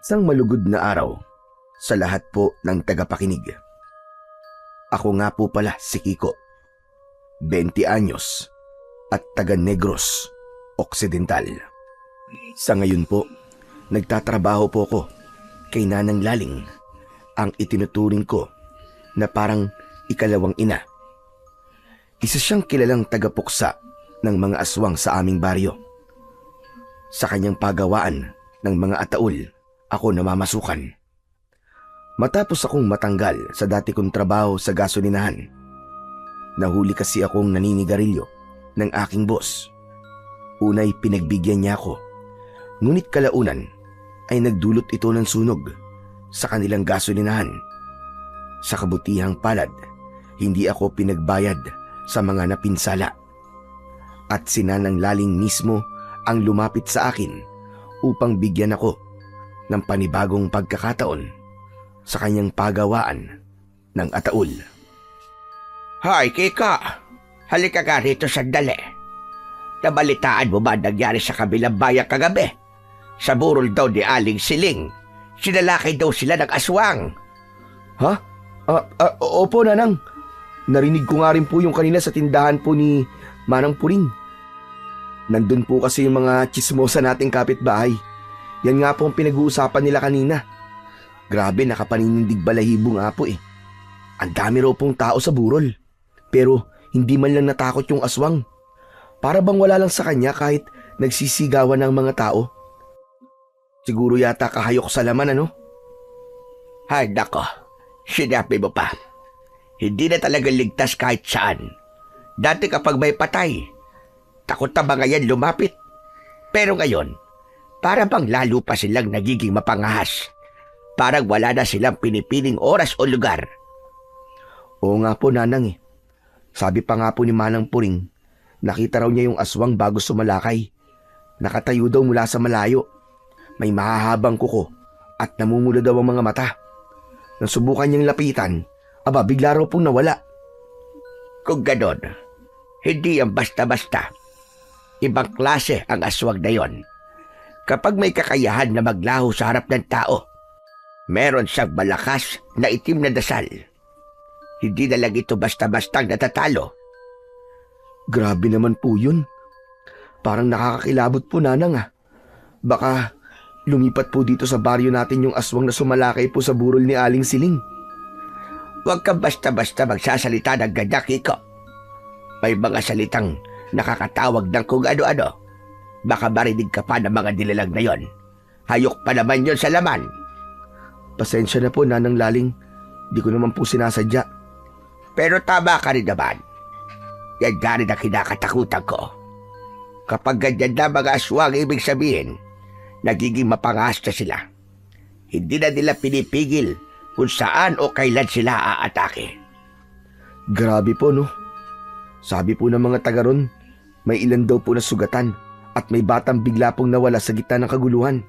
Isang malugod na araw sa lahat po ng tagapakinig. Ako nga po pala si Kiko, 20 anyos at taga Negros Occidental. Sa ngayon po, nagtatrabaho po ko kay Nanang Laling, ang itinuturing ko na parang ikalawang ina. Isa siyang kilalang tagapuksa ng mga aswang sa aming baryo. Sa kanyang pagawaan ng mga ataol, ako namamasukan. Matapos akong matanggal sa dati kong trabaho sa gasolinahan, nahuli kasi akong naninigarilyo ng aking boss. Unay pinagbigyan niya ako, ngunit kalaunan ay nagdulot ito ng sunog sa kanilang gasolinahan. Sa kabutihang palad, hindi ako pinagbayad sa mga napinsala. At si Nanang Laling mismo ang lumapit sa akin upang bigyan ako ng panibagong pagkakataon sa kanyang pagawaan ng ataol. Hoy, Kika! Halika ka rito sandali. Nabalitaan mo ba nangyari sa kabilang bayan kagabi? Sa burol daw ni Aling Siling. Sinalakay daw sila ng aswang. Ha? Opo, Nanang. Narinig ko nga rin po yung kanina sa tindahan po ni Manang Puring. Nandun po kasi yung mga tsismosa nating kapitbahay. Yan nga po ang pinag-uusapan nila kanina. Grabe, nakapaninindig balahibo nga po eh. Ang dami raw pong tao sa burol. Pero hindi man lang natakot yung aswang. Para bang wala lang sa kanya kahit nagsisigawan ng mga tao. Siguro yata kahayok sa laman, ano? Hay nako, sinabi mo pa. Hindi na talaga ligtas kahit saan. Dati kapag may patay, takot na mga yan lumapit. Pero ngayon, para bang lalo pa silang nagiging mapangahas. Parang wala na silang pinipiling oras o lugar. Oo nga po, Nanang eh. Sabi pa nga po ni Manang Puring, nakita raw niya yung aswang bago sumalakay. Nakatayo daw mula sa malayo. May mahahabang kuko at namumula daw ang mga mata. Nang subukan niyang lapitan, bigla raw pong nawala. Kung ganon, hindi yan basta-basta. Ibang klase ang aswang na yon. Kapag may kakayahan na maglaho sa harap ng tao, meron siyang malakas na itim na dasal. Hindi na lang ito basta-bastang natatalo. Grabe naman po yun. Parang nakakakilabot po, Nanang ah. Baka lumipat po dito sa baryo natin yung aswang na sumalakay po sa burol ni Aling Siling. Huwag kang basta-basta magsasalita ng ganyan, Kiko. May mga salitang nakakatawag ng kung ano-ano. Baka marinig ka pa ng mga nilalang na yon. Hayok pa naman yon sa laman. Pasensya na po, Nanang Laling. Di ko naman po sinasadya. Pero tama ka rin naman. Yan nga rin ang kinakatakutan ko. Kapag ganyan na mga aswang, ibig sabihin, nagiging mapangahas na sila. Hindi na nila pinipigil kung saan o kailan sila aatake. Grabe po, no? Sabi po ng mga taga ron, may ilan daw po na sugatan at may batang bigla pong nawala sa gitna ng kaguluhan.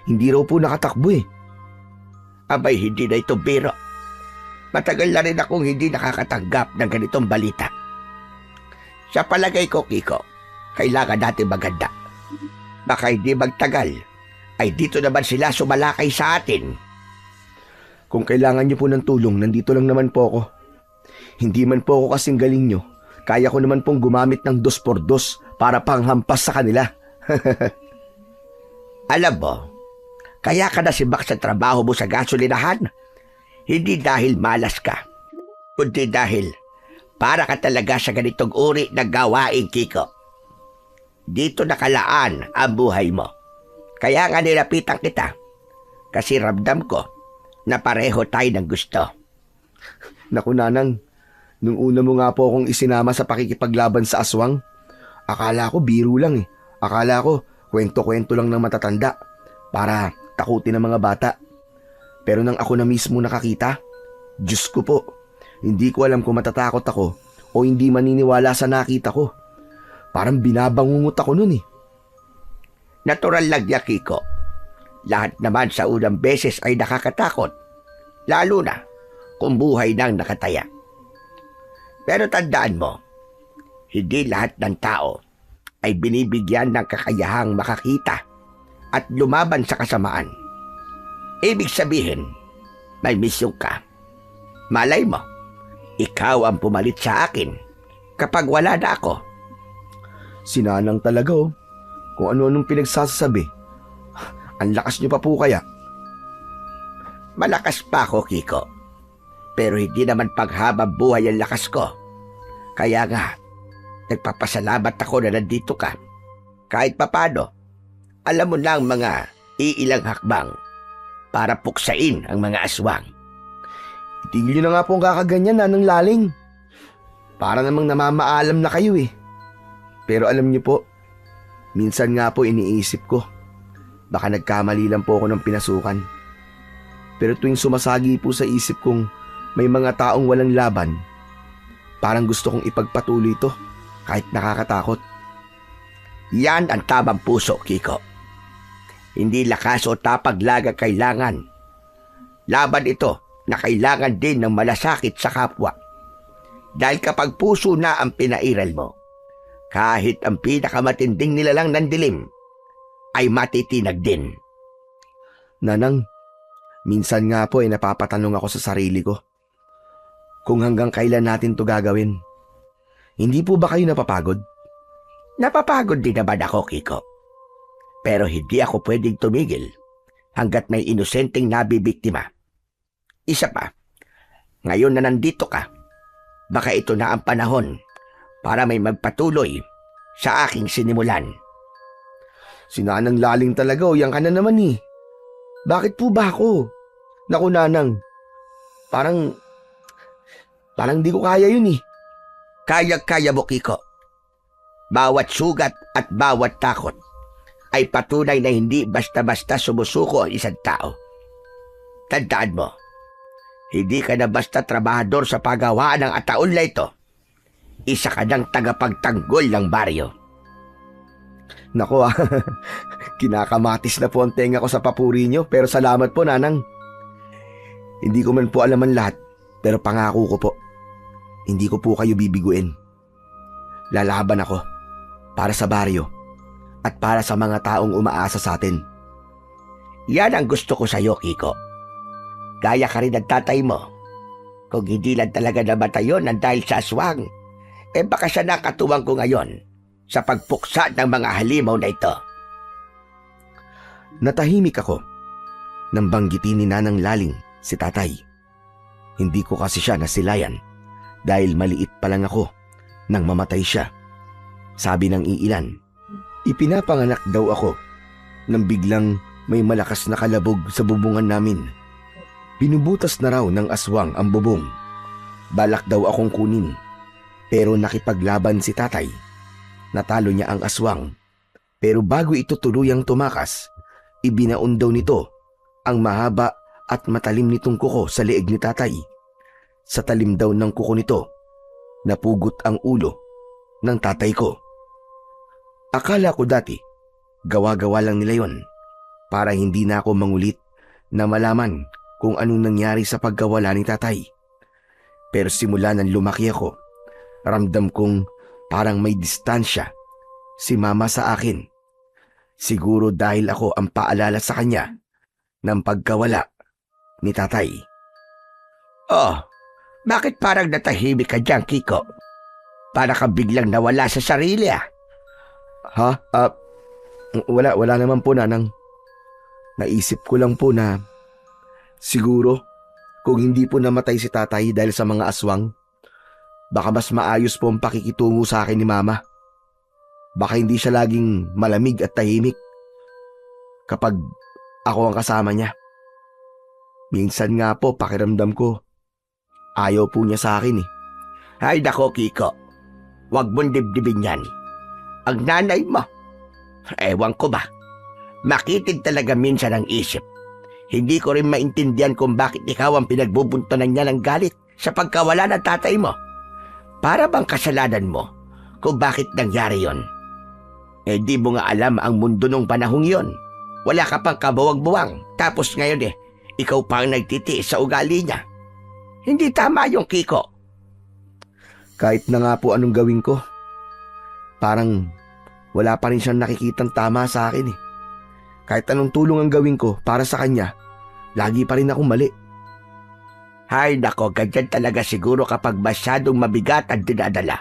Hindi raw po nakatakbo eh. Abay, hindi na ito biro. Matagal na rin akong hindi nakakatanggap ng ganitong balita. Sa palagay ko, Kiko, kailangan natin maganda. Baka hindi magtagal, ay dito naman sila sumalakay sa atin. Kung kailangan niyo po ng tulong, nandito lang naman po ako. Hindi man po ako kasing galing niyo. Kaya ko naman pong gumamit ng 2x2 para panghampas sa kanila. Alam mo, kaya ka nasibak sa trabaho mo sa gasolinahan? Hindi dahil malas ka, kundi dahil para ka talaga sa ganitong uri ng gawain, Kiko. Dito nakalaan ang buhay mo. Kaya nga nilapitan kita, kasi ramdam ko na pareho tayo ng gusto. Naku, Nanang, nung una mo nga po akong isinama sa pakikipaglaban sa aswang, akala ko biro lang eh. Akala ko kwento-kwento lang ng matatanda para takutin ng mga bata. Pero nang ako na mismo nakakita, Diyos ko po, hindi ko alam kung matatakot ako o hindi maniniwala sa nakita ko. Parang binabangungot ako nun eh. Natural lang niya, Kiko. Lahat naman sa unang beses ay nakakatakot. Lalo na kung buhay nang nakataya. Pero tandaan mo, hindi lahat ng tao ay binibigyan ng kakayahang makakita at lumaban sa kasamaan. Ibig sabihin, may misyon ka. Malay mo, ikaw ang pumalit sa akin kapag wala na ako. Sinanang talaga oh. Kung ano-anong pinagsasabi. Ang lakas niyo pa po kaya. Malakas pa ako, Kiko. Pero hindi naman paghabang buhay ang lakas ko. Kaya nga, nagpapasalamat ako na nandito ka. Kahit papano, alam mo na ang mga iilang hakbang para puksain ang mga aswang. Tigil niyo na nga po ang kakaganyan, Nanang Laling. Para namang namamaalam na kayo eh. Pero alam niyo po, minsan nga po iniisip ko, baka nagkamali lang po ako ng pinasukan. Pero tuwing sumasagi po sa isip kong may mga taong walang laban, parang gusto kong ipagpatuloy ito kahit nakakatakot. Yan ang tamang puso, Kiko. Hindi lakas o tapag laga kailangan. Laban ito na kailangan din ng malasakit sa kapwa. Dahil kapag puso na ang pinairal mo, kahit ang pinakamatinding nilalang ng dilim ay matitinag din. Nanang, minsan nga po ay napapatanong ako sa sarili ko kung hanggang kailan natin to gagawin. Hindi po ba kayo napapagod? Napapagod din naman ako, Kiko. Pero hindi ako pwedeng tumigil hanggat may inosenteng nabibiktima. Isa pa, ngayon na nandito ka, baka ito na ang panahon para may magpatuloy sa aking sinimulan. Sinanang Laling talaga o yan ka na naman eh. Bakit po ba ako? Naku Nanang, parang di ko kaya yun eh. Kaya-kaya mo, Kiko. Bawat sugat at bawat takot ay patunay na hindi basta-basta sumusuko ang isang tao. Tandaan mo, hindi ka na basta trabahador sa paggawaan ng ataon na ito. Isa ka ng tagapagtanggol ng baryo. Naku kinakamatis na po ang tenga ko sa papuri nyo, pero salamat po Nanang. Hindi ko man po alam ang lahat, pero pangako ko po, hindi ko po kayo bibiguin. Lalaban ako para sa baryo at para sa mga taong umaasa sa atin. Yan ang gusto ko sa iyo, Kiko. Gaya ka rin ng tatay mo. Kung hindi lang talaga namatay yun ng dahil sa aswang, baka siya nakatuwang ko ngayon sa pagpuksa ng mga halimaw na ito. Natahimik ako nang banggitin ni Nanang Laling si tatay. Hindi ko kasi siya nasilayan dahil maliit pa lang ako nang mamatay siya. Sabi ng iilan, ipinapanganak daw ako nang biglang may malakas na kalabog sa bubungan namin. Binubutas na raw ng aswang ang bubong. Balak daw akong kunin, pero nakipaglaban si tatay. Natalo niya ang aswang, pero bago ito tuluyang tumakas, ibinaon daw nito ang mahaba at matalim nitong kuko sa leeg ni tatay. Sa talim daw ng kuko nito, napugot ang ulo ng tatay ko. Akala ko dati, gawa-gawa lang nila yon para hindi na ako mangulit na malaman kung anong nangyari sa pagkawala ni tatay. Pero simula nang lumaki ako, ramdam kong parang may distansya si mama sa akin. Siguro dahil ako ang paalala sa kanya ng pagkawala ni tatay. Oh, bakit parang natahimik ka dyan, Kiko? Para ka biglang nawala sa sarili ah. Ha? Wala naman po Nanang. Naisip ko lang po na siguro kung hindi po namatay si tatay dahil sa mga aswang, baka mas maayos po ang pakikitungo sa akin ni mama. Baka hindi siya laging malamig at tahimik kapag ako ang kasama niya. Minsan nga po pakiramdam ko, ayaw po niya sa akin eh. Ay nako, Kiko, wag mong dibdibin yan. Ang nanay mo, ewan ko ba, makitid talaga minsan ang isip. Hindi ko rin maintindihan kung bakit ikaw ang pinagbubuntanan niya ng galit sa pagkawala ng tatay mo. Para bang kasalanan mo kung bakit nangyari yon? Di mo nga alam ang mundo nung panahong yon. Wala ka pang kabawag-buwang. Tapos ngayon ikaw pa ang nagtitiis sa ugali niya. Hindi tama yung Kiko. Kahit na nga po anong gawin ko, parang wala pa rin siyang nakikitang tama sa akin eh. Kahit anong tulong ang gawin ko para sa kanya, lagi pa rin akong mali. Hay nako, ganyan talaga siguro kapag masyadong mabigat ang dinadala.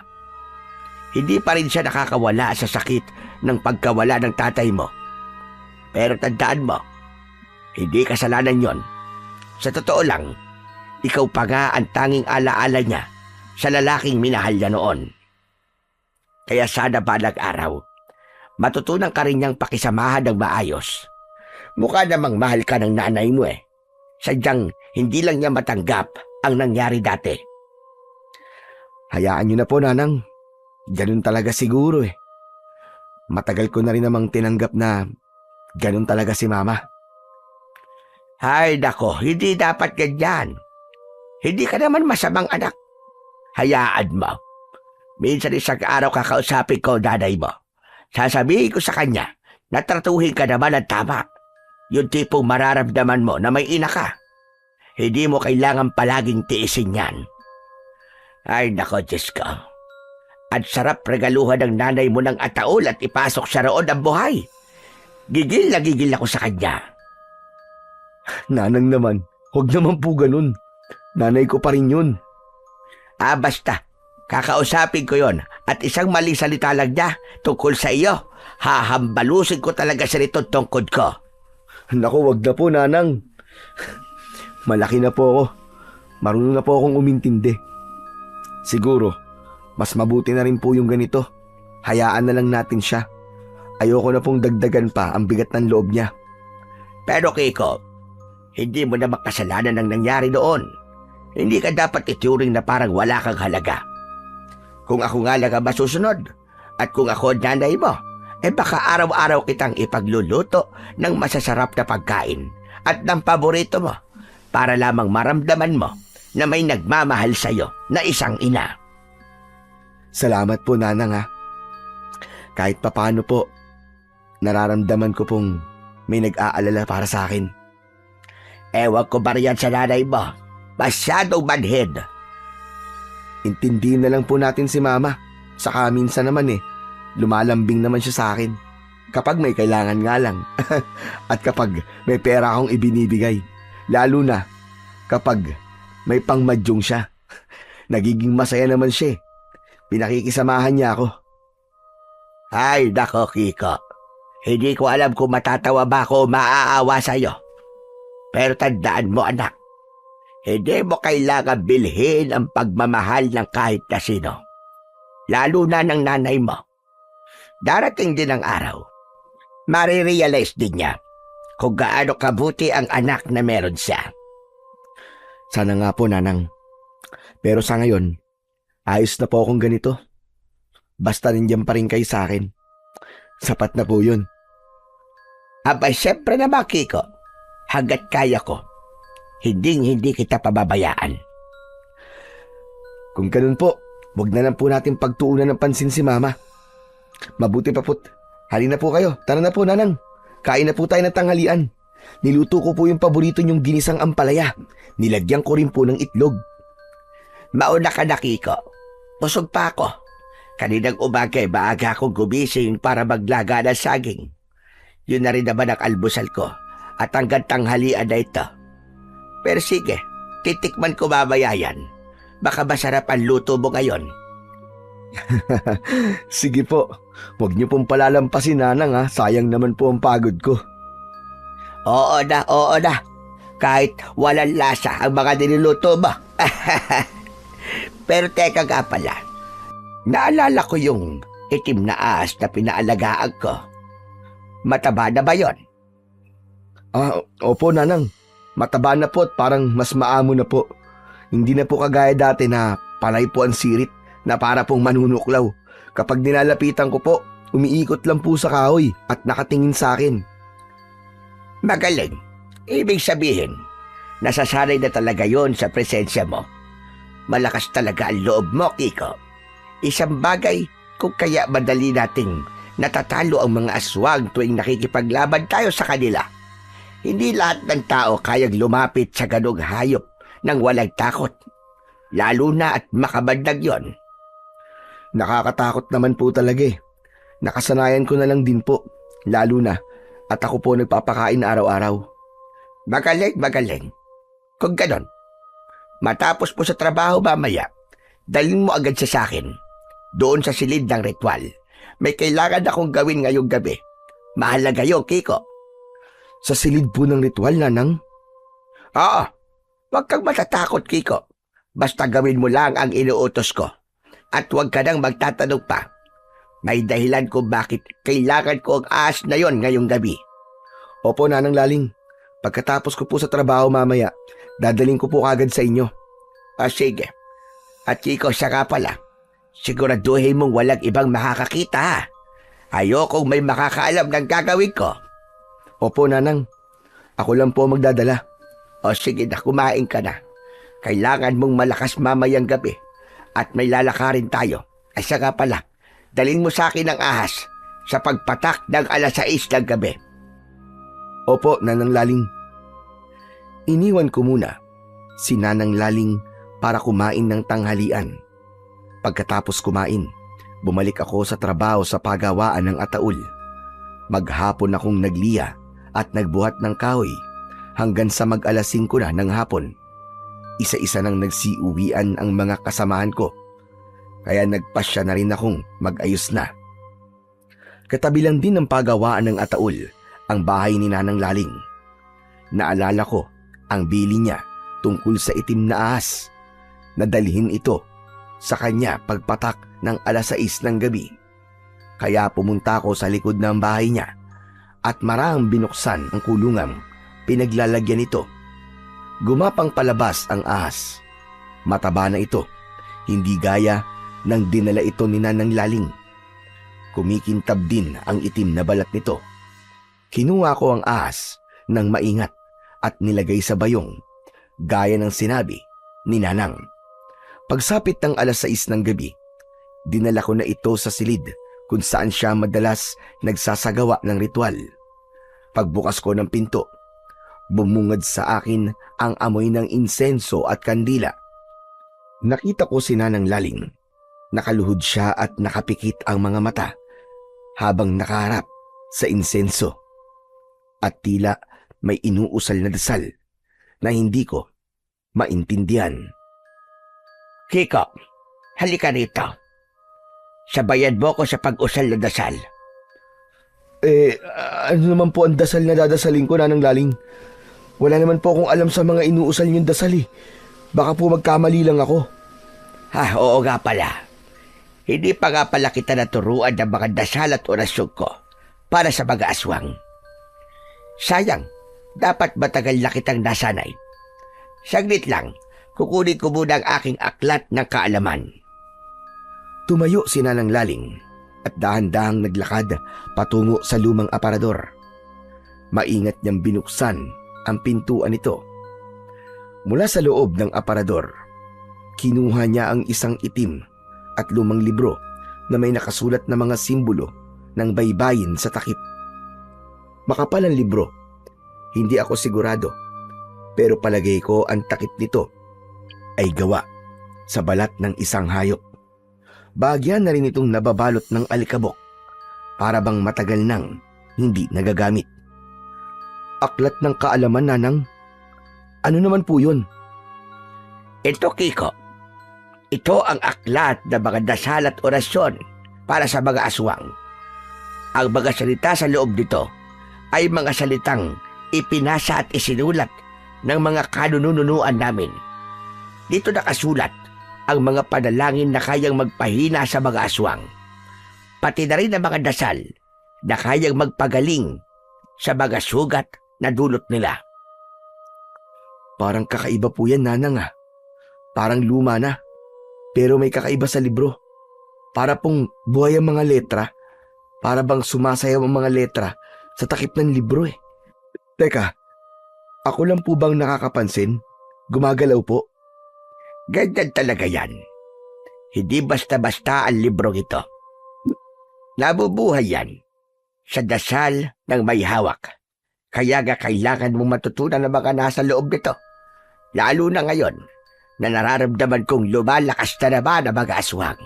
Hindi pa rin siya nakakawala sa sakit ng pagkawala ng tatay mo. Pero tandaan mo, hindi kasalanan yon. Sa totoo lang, ikaw pa nga ang tanging alaala niya sa lalaking minahal niya noon. Kaya sana balang araw, matutunan ka rin niyang pakisamahan ng maayos. Mukha namang mahal ka ng nanay mo eh. Sadyang hindi lang niya matanggap ang nangyari dati. Hayaan niyo na po, Nanang. Ganun talaga siguro eh. Matagal ko na rin namang tinanggap na ganun talaga si Mama. Hay nako, hindi dapat ganyan. Hindi ka naman masamang anak. Hayaan mo. Minsan isang araw kakausapin ko nanay mo. Sasabihin ko sa kanya na tratuhin ka naman ng tama. Yung tipong mararamdaman mo na may ina ka. Hindi mo kailangan palaging tiisin yan. Ay nako, Diyos ko. At sarap regaluhan ng nanay mo ng ataol at ipasok siya roon ang buhay. Gigil na gigil ako sa kanya. Nanang naman, huwag naman po ganun. Nanay ko pa rin yun. Basta. Kakausapin ko yon at isang maling salita lang niya tungkol sa iyo. Hahambalusin ko talaga sa nito tungkod ko. Naku, wag na po, Nanang. Malaki na po ako. Marunong na po akong umintindi. Siguro, mas mabuti na rin po yung ganito. Hayaan na lang natin siya. Ayoko na pong dagdagan pa ang bigat ng loob niya. Pero Kiko, hindi mo na makasalanan ang nangyari doon. Hindi ka dapat ituring na parang wala kang halaga. Kung ako nga lang ang masusunod, at kung ako nanay mo, baka araw-araw kitang ipagluluto ng masasarap na pagkain at ng paborito mo para lamang maramdaman mo na may nagmamahal sa'yo na isang ina. Salamat po, Nanang ha. Kahit papaano po, nararamdaman ko pong may nag-aalala para sa akin. Ewan ko ba riyan sa nanay mo? Masyadong manhid. Intindihin na lang po natin si Mama. Saka minsan naman lumalambing naman siya sa akin. Kapag may kailangan nga lang. At kapag may pera akong ibinibigay. Lalo na kapag may pangmadyong siya. Nagiging masaya naman siya. Pinakikisamahan niya ako. Ay, nako Kiko. Hindi ko alam kung matatawa ba ako o maaawa sa'yo. Pero tandaan mo anak, hindi mo kailangan bilhin ang pagmamahal ng kahit na sino. Lalo na ng nanay mo. Darating din ang araw. Marirealize din niya kung gaano kabuti ang anak na meron siya. Sana nga po, Nanang. Pero sa ngayon, ayos na po akong ganito. Basta nandiyan pa rin kayo sa akin. Sapat na po yun. Abay, syempre naman, Kiko. Hanggat kaya ko, hindi kita pababayaan. Kung ganun po, wag na lang po natin pagtuunan ng pansin si Mama. Mabuti pa po't. Halina po kayo. Tara na po, Nanang. Kain na po tayo ng tanghalian. Niluto ko po yung paborito niyong ginisang ampalaya. Nilagyan ko rin po ng itlog. Mauna ka na, Kiko. Busog pa ako. Kaninang umaga maaga akong gumising para maglaga ng saging. Yun na rin naman ang almusal ko at hanggang tanghalian na ito. Pero sige, titikman ko mamaya yan. Baka masarap ang luto mo ngayon. Sige po. Huwag niyo pong palalampasin, Nanang ha. Sayang naman po ang pagod ko. Oo na. Kahit walang lasa ang mga niluluto mo. Pero teka nga pala. Naalala ko yung itim na ahas na pinaalagaan ko. Mataba na ba yon? Opo, Nanang. Mataba na po at parang mas maamo na po. Hindi na po kagaya dati na panay po ang sirit na para pong manunuklaw. Kapag nilalapitan ko po, umiikot lang po sa kahoy at nakatingin sa akin. Magaling. Ibig sabihin, nasasanay na talaga yon sa presensya mo. Malakas talaga ang loob mo, Kiko. Isang bagay kung kaya madali nating natatalo ang mga aswang tuwing nakikipaglaban tayo sa kanila. Hindi lahat ng tao kayang lumapit sa ganong hayop nang walang takot. Lalo na at makabandag yon. Nakakatakot naman po talaga eh. Nakasanayan ko na lang din po. Lalo na at ako po nagpapakain araw-araw. Magaling, magaling. Kung ganon, matapos mo sa trabaho mamaya, dalhin mo agad siya sa akin. Doon sa silid ng ritual. May kailangan akong gawin ngayong gabi. Mahalaga yun, Kiko. Sa silid po ng ritual, Nanang? Oo, huwag kang matatakot, Kiko. Basta gawin mo lang ang inuutos ko. At huwag ka nang magtatanong pa. May dahilan kung bakit kailangan ko ang ahas na yon ngayong gabi. Opo, Nanang Laling. Pagkatapos ko po sa trabaho mamaya, dadaling ko po kagad sa inyo. Sige. At Kiko, saka pala, siguraduhin mong walang ibang makakakita ha. Ayokong may makakaalam ng gagawin ko. Opo, Nanang. Ako lang po magdadala. Sige na, kumain ka na. Kailangan mong malakas mamayang gabi. At may lalakarin tayo. Saka pala, dalhin mo sa akin ang ahas sa pagpatak ng 6:00 ng gabi. Opo, Nanang Laling. Iniwan ko muna si Nanang Laling para kumain ng tanghalian. Pagkatapos kumain, bumalik ako sa trabaho sa pagawaan ng ataul. Maghapon akong nagliya at nagbuhat ng kahoy hanggang sa mag-5 na ng hapon. Isa-isa nang nagsiuwian ang mga kasamahan ko, kaya nagpasya na rin akong mag-ayos na. Katabi lang din ng pagawaan ng ataul ang bahay ni Nanang Laling. Naalala ko ang bili niya tungkol sa itim na ahas. Nadalhin ito sa kanya pagpatak ng 6:00 ng gabi. Kaya pumunta ako sa likod ng bahay niya at marang binuksan ang kulungang pinaglalagyan ito. Gumapang palabas ang ahas. Mataba na ito, hindi gaya ng dinala ito ni Nanang Laling. Kumikintab din ang itim na balat nito. Kinuha ko ang ahas ng maingat at nilagay sa bayong, gaya ng sinabi ni Nanang. Pagsapit ng 6:00 ng gabi, dinala ko na ito sa silid kung saan siya madalas nagsasagawa ng ritual. Pagbukas ko ng pinto, bumungad sa akin ang amoy ng insenso at kandila. Nakita ko si Nanang Laling. Nakaluhod siya at nakapikit ang mga mata habang nakaharap sa insenso. At tila may inuusal na dasal na hindi ko maintindihan. Kiko, halika rito. Sabayan mo ko sa pag-usal na dasal. Ano naman po ang dasal na dadasalin ko, Nanang Laling? Wala naman po akong alam sa mga inuusal niyong dasal eh. Baka po magkamali lang ako. Oo nga pala. Hindi pa nga pala kita naturuan ng mga dasal at orasyon ko para sa mga aswang. Sayang, dapat matagal na kitang nasanay. Saglit lang, kukunin ko muna ang aking aklat ng kaalaman. Tumayo si Nanang Laling at dahan-dahang naglakad patungo sa lumang aparador. Maingat niyang binuksan ang pintuan nito. Mula sa loob ng aparador, kinuha niya ang isang itim at lumang libro na may nakasulat na mga simbolo ng baybayin sa takip. Makapal ang libro. Hindi ako sigurado, pero palagay ko ang takip nito ay gawa sa balat ng isang hayop. Bahagyan na rin itong nababalot ng alikabok para bang matagal nang hindi nagagamit. Aklat ng kaalaman, Nanang? Ano naman po yun? Ito, Kiko. Ito ang aklat ng mga dasal at orasyon para sa mga aswang. Ang mga salita sa loob nito ay mga salitang ipinasa at isinulat ng mga kanununuan namin. Dito nakasulat ang mga panalangin na kayang magpahina sa mga aswang. Pati na rin ang mga dasal na kayang magpagaling sa mga sugat na dulot nila. Parang kakaiba po yan, Nanang ah. Parang luma na. Pero may kakaiba sa libro. Para pong buhay ang mga letra. Para bang sumasayaw ang mga letra sa takip ng libro eh. Teka, ako lang po bang nakakapansin? Gumagalaw po? Ganyan talaga yan. Hindi basta-basta ang librong ito. Nabubuhay yan sa dasal ng may hawak. Kaya nga kailangan mong matutunan ang mga nasa loob nito. Lalo na ngayon na nararamdaman kong lumalakas na naman ang mga aswang.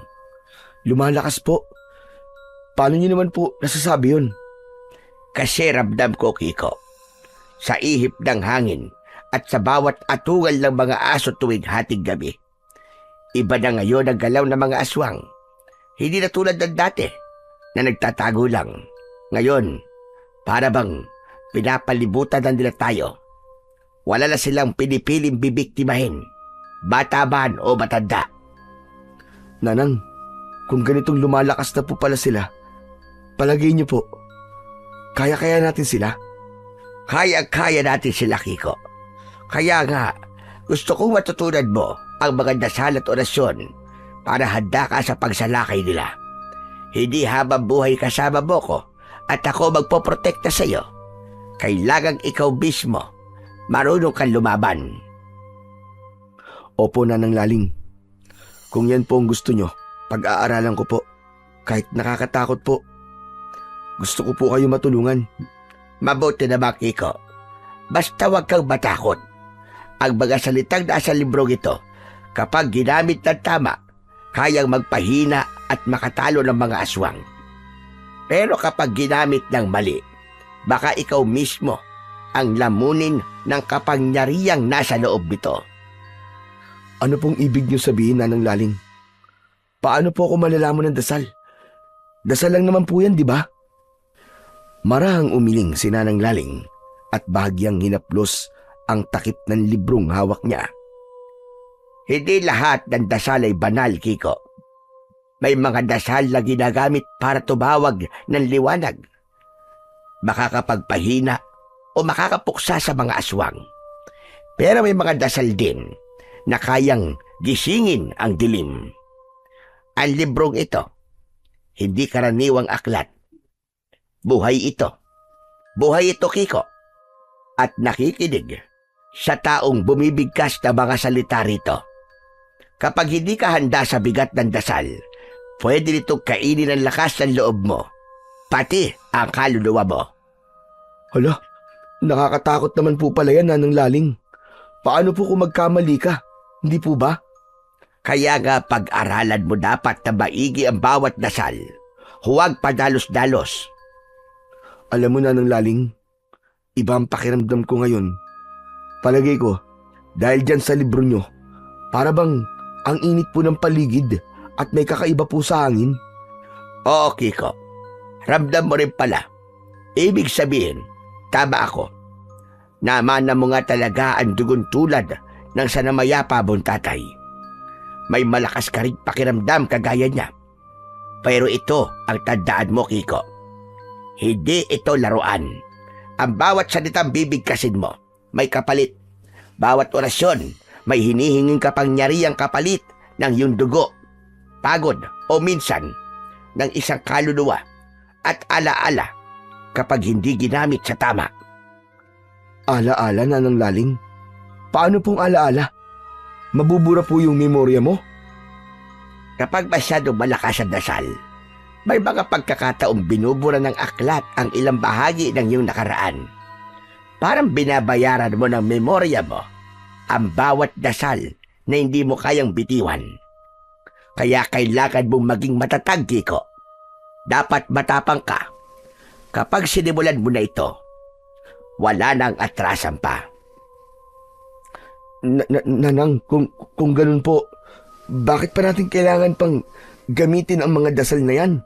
Lumalakas po? Paano niyo naman po nasasabi yun? Kasi ramdam ko, Kiko. sa ihip ng hangin at sa bawat atungal ng mga aso tuwing hating gabi. Iba na ngayon ang galaw ng mga aswang. Hindi na tulad ng dati na nagtatago lang. Ngayon, para bang pinapalibutan na nila tayo. Wala na silang pinipiling bibiktimahin, bata man o matanda. Nanang, kung ganitong lumalakas na po pala sila, palagay niyo po, kaya-kaya natin sila? Kaya-kaya natin sila, Kiko. Kaya nga, gusto kong matutunan mo ang mga dasal at orasyon para handa ka sa pagsalakay nila. Hindi habang buhay kasama mo ko at ako magpoprotekta sa iyo. Kailangang ikaw mismo marunong kang lumaban. Opo, Nanang Laling. Kung yan po ang gusto nyo, pag-aaralan ko po. Kahit nakakatakot po. Gusto ko po kayo matulungan. Mabuti naman, Kiko. Basta huwag kang matakot. Ang mga salitang nasa librong ito, kapag ginamit ng tama, kayang magpahina at makatalo ng mga aswang. Pero kapag ginamit ng mali, baka ikaw mismo ang lamunin ng kapangyarihang nasa loob nito. Ano pong ibig nyo sabihin, Nanang Laling? Paano po ako malalaman ng dasal? Dasal lang naman po yan, di ba? Marahang umiling si Nanang Laling at bahagyang hinaplos ang takip ng librong hawak niya. Hindi lahat ng dasal ay banal, Kiko. May mga dasal na ginagamit para tumawag ng liwanag. Makakapagpahina o makakapuksa sa mga aswang. Pero may mga dasal din na kayang gisingin ang dilim. Ang librong ito, hindi karaniwang aklat. Buhay ito. Buhay ito, Kiko. At nakikinig sa taong bumibigkas na mga salita rito. Kapag hindi ka handa sa bigat ng dasal, pwede nitong kainin ang lakas ng loob mo, pati ang kaluluwa mo. Hala, nakakatakot naman po pala yan, Nanang Laling. Paano po kung magkamali ka? Hindi po ba? Kaya nga pag-aralan mo dapat na maigi ang bawat dasal. Huwag padalos-dalos. Alam mo, Nanang Laling, iba ang pakiramdam ko ngayon. Palagay ko, dahil dyan sa libro nyo, para bang ang init po ng paligid at may kakaiba po sa hangin. Oo, Kiko. Ramdam mo rin pala. Ibig sabihin, tama ako. Namana mo nga talaga ang dugon tulad ng sanamayapa mong tatay. May malakas ka rin pakiramdam kagaya niya. Pero ito ang tandaan mo, Kiko. Hindi ito laruan. Ang bawat salitang bibigkasin mo, may kapalit. Bawat orasyon, may hinihinging kapangyarihang kapalit ng iyong dugo, pagod o minsan ng isang kaluluwa at alaala kapag hindi ginamit sa tama. Alaala, Nanang Laling? Paano pong alaala? Mabubura po yung memorya mo? Kapag masyadong malakas ang dasal, may mga pagkakataong binubura ng aklat ang ilang bahagi ng iyong nakaraan. Parang binabayaran mo ng memorya mo ang bawat dasal na hindi mo kayang bitiwan. Kaya kailangan mong maging matatag, Kiko. Dapat matapang ka. Kapag sinimulan mo na ito, wala nang atrasan pa. Nanang, kung ganun po, bakit pa natin kailangan pang gamitin ang mga dasal na yan?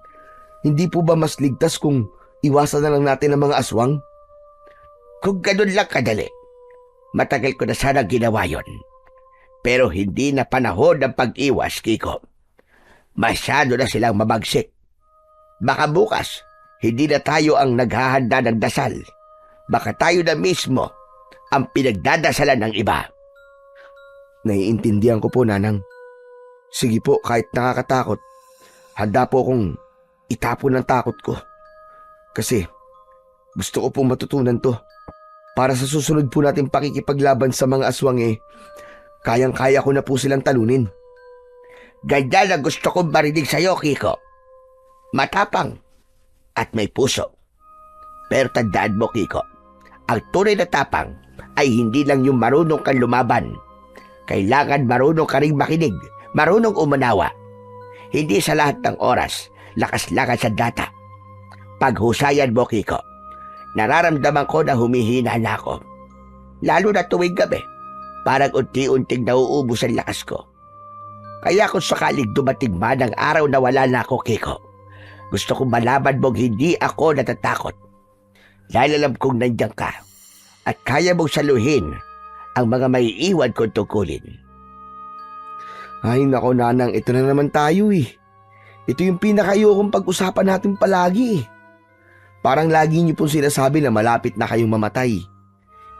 Hindi po ba mas ligtas kung iwasan na lang natin ang mga aswang? Kung ganun lang kadali, matagal ko na sana ginawa yon. Pero hindi na panahon ng pag-iwas, Kiko. Masyado na silang mabagsik. Baka bukas, hindi na tayo ang naghahanda ng dasal. Baka tayo na mismo ang pinagdadasalan ng iba. Naiintindihan ko po, Nanang. Sige po, kahit nakakatakot, handa po akong itapon ang takot ko. Kasi gusto ko pong matutunan to. Para sa susunod po natin pakikipaglaban sa mga aswang kayang-kaya ko na po silang talunin. Ganda na gusto kong marinig sa'yo, Kiko. Matapang at may puso. Pero tandaan mo, Kiko, ang tunay na tapang ay hindi lang yung marunong kang lumaban. Kailangan marunong ka ring makinig, marunong umanawa. Hindi sa lahat ng oras, lakas-lakas sa data. Paghusayan mo, Kiko. Nararamdaman ko na humihina na ako. Lalo na tuwing gabi, parang unti-unting nauubos ang lakas ko. Kaya kung sakaling dumating man ang araw na wala na ako, Kiko, gusto kong malaman mong hindi ako natatakot. Dahil alam kong nandiyan ka at kaya mong saluhin ang mga maiiwan kong tungkulin. Ay nako Nanang, ito na naman tayo eh. Ito yung pinakayokong pag-usapan natin palagi eh. Parang lagi niyo pong sinasabi na malapit na kayong mamatay.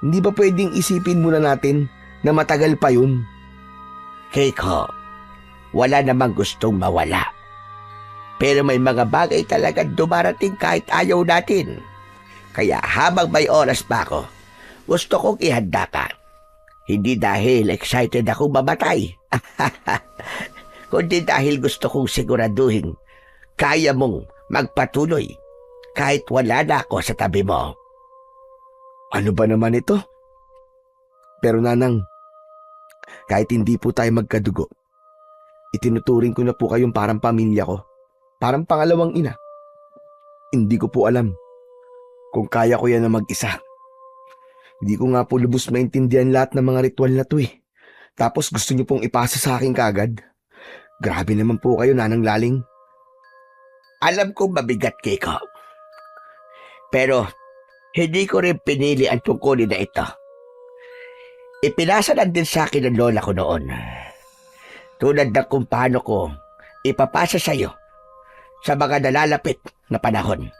Hindi ba pwedeng isipin muna natin na matagal pa yun? Keiko, wala namang gustong mawala. Pero may mga bagay talaga dumarating kahit ayaw natin. Kaya habang may oras pa ako, gusto kong ihanda ka. Hindi dahil excited ako mamatay, kundi dahil gusto kong siguraduhin kaya mong magpatuloy kahit wala na ako sa tabi mo. Ano ba naman ito? Pero Nanang, kahit hindi po tayo magkadugo, itinuturing ko na po kayong parang pamilya ko. Parang pangalawang ina. Hindi ko po alam kung kaya ko yan na mag-isa. Hindi ko nga po lubos maintindihan lahat ng mga ritual na to eh. Tapos gusto niyo pong ipasa sa akin kaagad. Grabe naman po kayo, Nanang Laling. Alam kong mabigat, Kiko. Pero hindi ko rin pinili ang tungkulin na ito. Ipinasa lang din sa akin ng lola ko noon. Tulad ng kung paano ko ipapasa sa iyo sa mga nalalapit na panahon.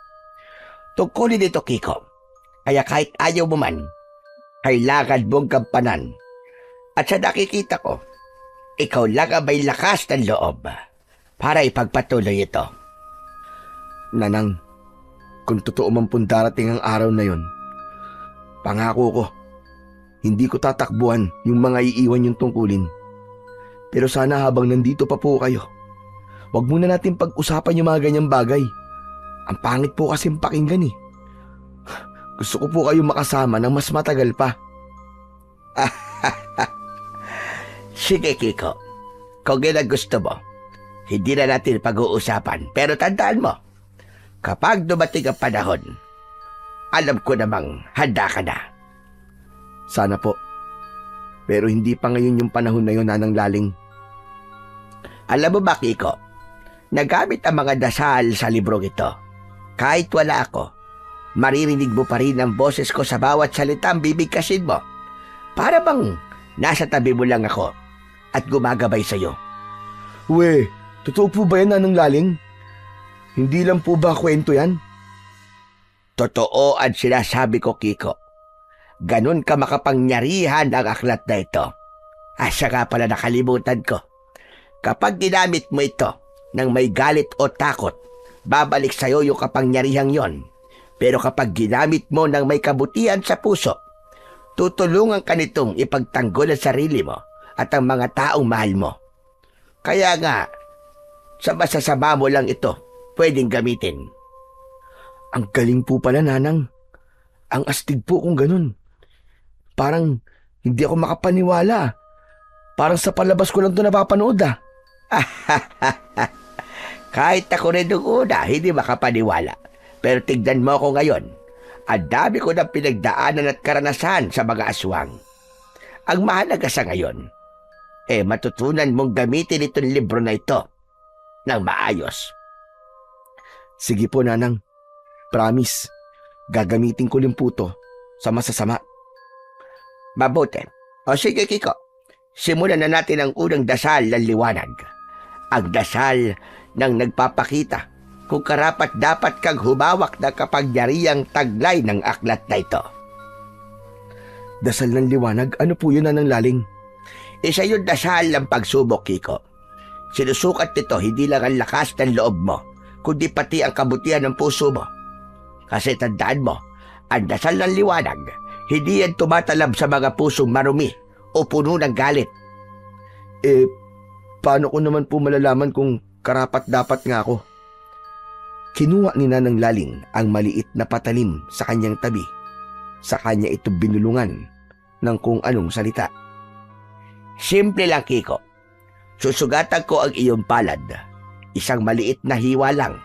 Tungkulin ito, Kiko. Kaya kahit ayaw mo man, kailangan mong gampanan. At sa nakikita ko, ikaw lang ang may lakas ng loob para ipagpatuloy ito. Nanang, kung totoo man pong darating ang araw na yon, pangako ko, hindi ko tatakbuhan yung mga iiwan yung tungkulin. Pero sana habang nandito pa po kayo, wag muna natin pag-usapan yung mga ganyang bagay. Ang pangit po kasing pakinggan eh. Gusto ko po kayo makasama ng mas matagal pa. Sige, Kiko. Kung yun ang gusto mo, hindi na natin pag-uusapan. Pero tandaan mo, kapag dumating ang panahon, alam ko namang handa ka na. Sana po. Pero hindi pa ngayon yung panahon na yun, Nanang Laling. Alam mo ba, Kiko, nagamit ang mga dasal sa librong ito. Kahit wala ako, maririnig mo pa rin ang boses ko sa bawat salitang bibigkasin mo. Para bang nasa tabi mo lang ako at gumagabay sa'yo. We, totoo po ba yan, Nanang Laling? Hindi lang po ba kwento yan? Totoo ang sinasabi ko, Kiko. Ganon ka makapangyarihan ang aklat na ito. Saka pala nakalimutan ko. Kapag ginamit mo ito ng may galit o takot, babalik sa'yo yung kapangyarihang yon. Pero kapag ginamit mo ng may kabutihan sa puso, tutulungan ka nitong ipagtanggol ang sarili mo at ang mga taong mahal mo. Kaya nga, sa masasama mo lang ito pwedeng gamitin. Ang galing po pala, Nanang. Ang astig po kung ganun. Parang hindi ako makapaniwala. Parang sa palabas ko lang ito napapanood ah. Kahit ako rin nung una, hindi makapaniwala. Pero tignan mo ako ngayon. Ang dami ko ng pinagdaanan at karanasan sa mga aswang. Ang mahalaga sa ngayon, matutunan mong gamitin itong libro na ito ng maayos. Sige po, Nanang. Promise, gagamitin ko rin po to sa masasama. Mabuti. O sige, Kiko. Simulan na natin ang unang dasal ng liwanag. Ang dasal ng nagpapakita kung karapat-dapat kang humawak na kapangyarihang taglay ng aklat na ito. Dasal ng liwanag? Ano po yun, Nanang Laling? Isa yung dasal ng pagsubok, Kiko. Sinusukat nito hindi lang ang lakas ng loob mo, kundi pati ang kabutihan ng puso mo. Kasi tandaan mo, ang dasal ng liwanag, hindi yan tumatalab sa mga pusong marumi o puno ng galit. Paano ko naman po malalaman kung karapat-dapat nga ako? Kinuha ni Nanang Laling ang maliit na patalim sa kanyang tabi. Sa kanya ito binulungan ng kung anong salita. Simple lang, Kiko. Susugatan ko ang iyong palad. Isang maliit na hiwa lang.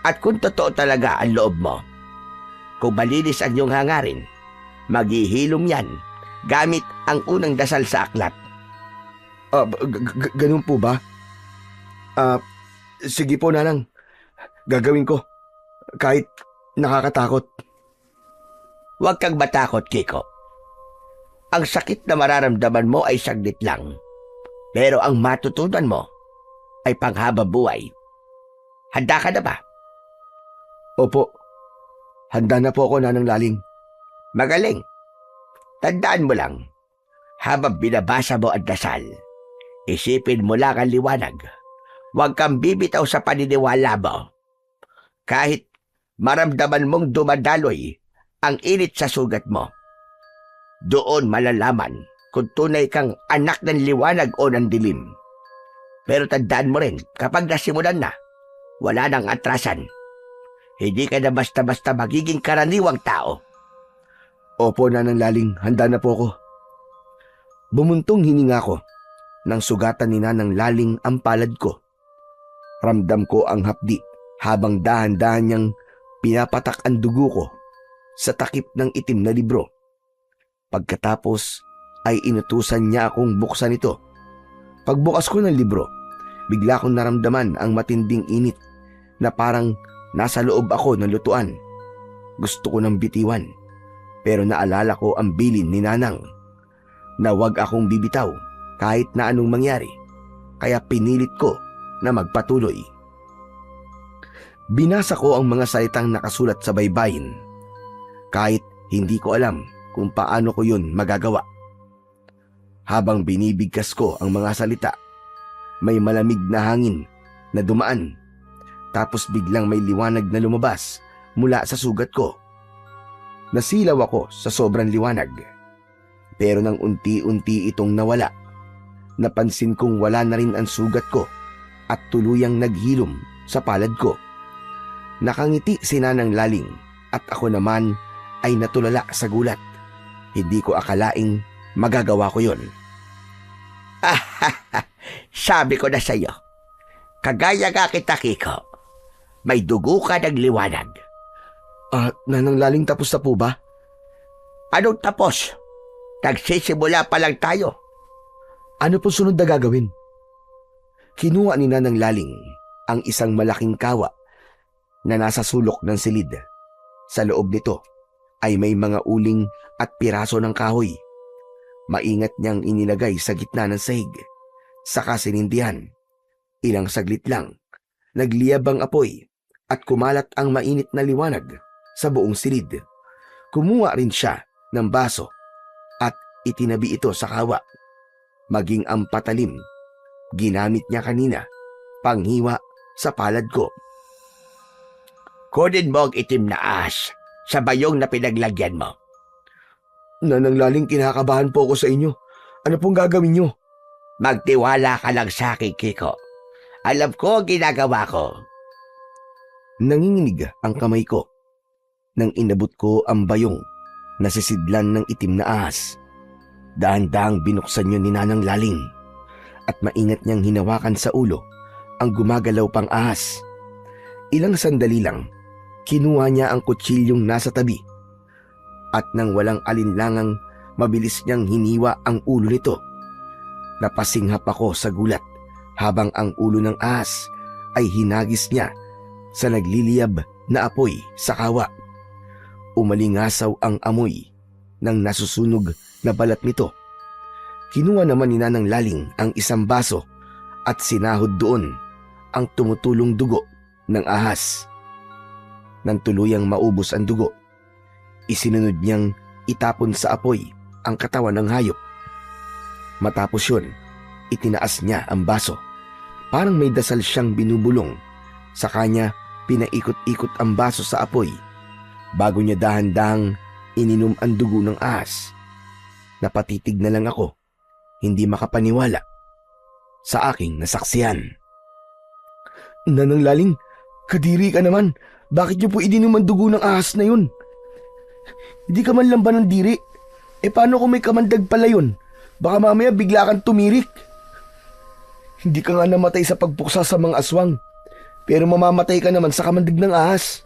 At kung totoo talaga ang loob mo, Kung malinis ang iyong hangarin, maghihilom yan gamit ang unang dasal sa aklat. Ganun po ba? Sige po, Nanang. Gagawin ko. Kahit nakakatakot. Huwag kang matakot, Kiko. Ang sakit na mararamdaman mo ay saglit lang. Pero ang matutunan mo ay panghabang buhay. Handa ka na ba? Opo. Handa na po ako, Nanang Laling. Magaling. Tandaan mo lang, habang binabasa mo ang dasal, isipin mo lang ang liwanag. Huwag kang bibitaw sa paniniwala mo. Kahit maramdaman mong dumadaloy ang init sa sugat mo, doon malalaman kung tunay kang anak ng liwanag o ng dilim. Pero tandaan mo rin, kapag nasimulan na, wala nang atrasan. Hindi ka na basta-basta magiging karaniwang tao. Opo, Nanang Laling. Handa na po ako. Bumuntong hininga ko nang sugatan ni Nanang Laling ang palad ko. Ramdam ko ang hapdi habang dahan-dahan niyang pinapatak ang dugo ko sa takip ng itim na libro. Pagkatapos ay inutusan niya akong buksan ito. Pagbukas ko ng libro, bigla kong naramdaman ang matinding init na parang nasa loob ako ng lutuan. Gusto ko nang bitiwan, pero naalala ko ang bilin ni Nanang na wag akong bibitaw kahit na anong mangyari, kaya pinilit ko na magpatuloy. Binasa ko ang mga salitang nakasulat sa baybayin, kahit hindi ko alam kung paano ko yun magagawa. Habang binibigkas ko ang mga salita, may malamig na hangin na dumaan, tapos biglang may liwanag na lumabas mula sa sugat ko. Nasilaw ako sa sobrang liwanag, pero nang unti-unti itong nawala, napansin kong wala na rin ang sugat ko at tuluyang naghilom sa palad ko. Nakangiti si Nanang Laling at ako naman ay natulala sa gulat. Hindi ko akalaing magagawa ko yon. Sabi ko na sa iyo, kagaya ka kita, Kiko. May dugo ka ng liwanag. Nanang Laling, tapos na po ba? Anong tapos? Nagsisimula pa lang tayo. Ano po sunod na gagawin? Kinuha ni Nanang Laling ang isang malaking kawa na nasa sulok ng silid. Sa loob nito ay may mga uling at piraso ng kahoy. Maingat niyang inilagay sa gitna ng sahig. Saka sinindihan. Ilang saglit lang, nagliyab ang apoy at kumalat ang mainit na liwanag sa buong silid. Kumuha rin siya ng baso at itinabi ito sa kawa. Maging ang patalim, ginamit niya kanina panghiwa sa palad ko. Kunin mo ang itim na ahas sa bayong na pinaglagyan mo. Nanang Laling, kinakabahan po ako sa inyo. Ano pong gagawin niyo? Magtiwala ka lang sa akin, Kiko. Alam ko ang ginagawa ko. Nanginginig ang kamay ko nang inabot ko ang bayong na sisidlan ng itim na ahas. Dahan-dahang binuksan yun ni Nanang Laling at maingat niyang hinawakan sa ulo ang gumagalaw pang ahas. Ilang sandali lang, kinuha niya ang kutsilyong nasa tabi at nang walang alinlangang mabilis niyang hiniwa ang ulo nito. Napasinghap ako sa gulat habang ang ulo ng ahas ay hinagis niya sa nagliliyab na apoy sa kawa. Umalingasaw ang amoy ng nasusunog na balat nito. Kinuha naman ni Nanang Laling ang isang baso at sinahod doon ang tumutulong dugo ng ahas. Nang tuluyang maubos ang dugo, isinunod niyang itapon sa apoy ang katawan ng hayop. Matapos yun, itinaas niya ang baso. Parang may dasal siyang binubulong. Sa kanya, pinaikot-ikot ang baso sa apoy bago niya dahan-dahang ininom ang dugo ng ahas. Napatitig na lang ako, hindi makapaniwala sa aking nasaksihan. Nanang Laling, kadiri ka naman. Bakit niyo po ininom ang dugo ng ahas na yun? Hindi ka man lang ba ng diri? Paano kung may kamandag pala yun? Baka mamaya bigla kang tumirik. Hindi ka nga namatay sa pagpuksa sa mga aswang, pero mamamatay ka naman sa kamandag ng ahas.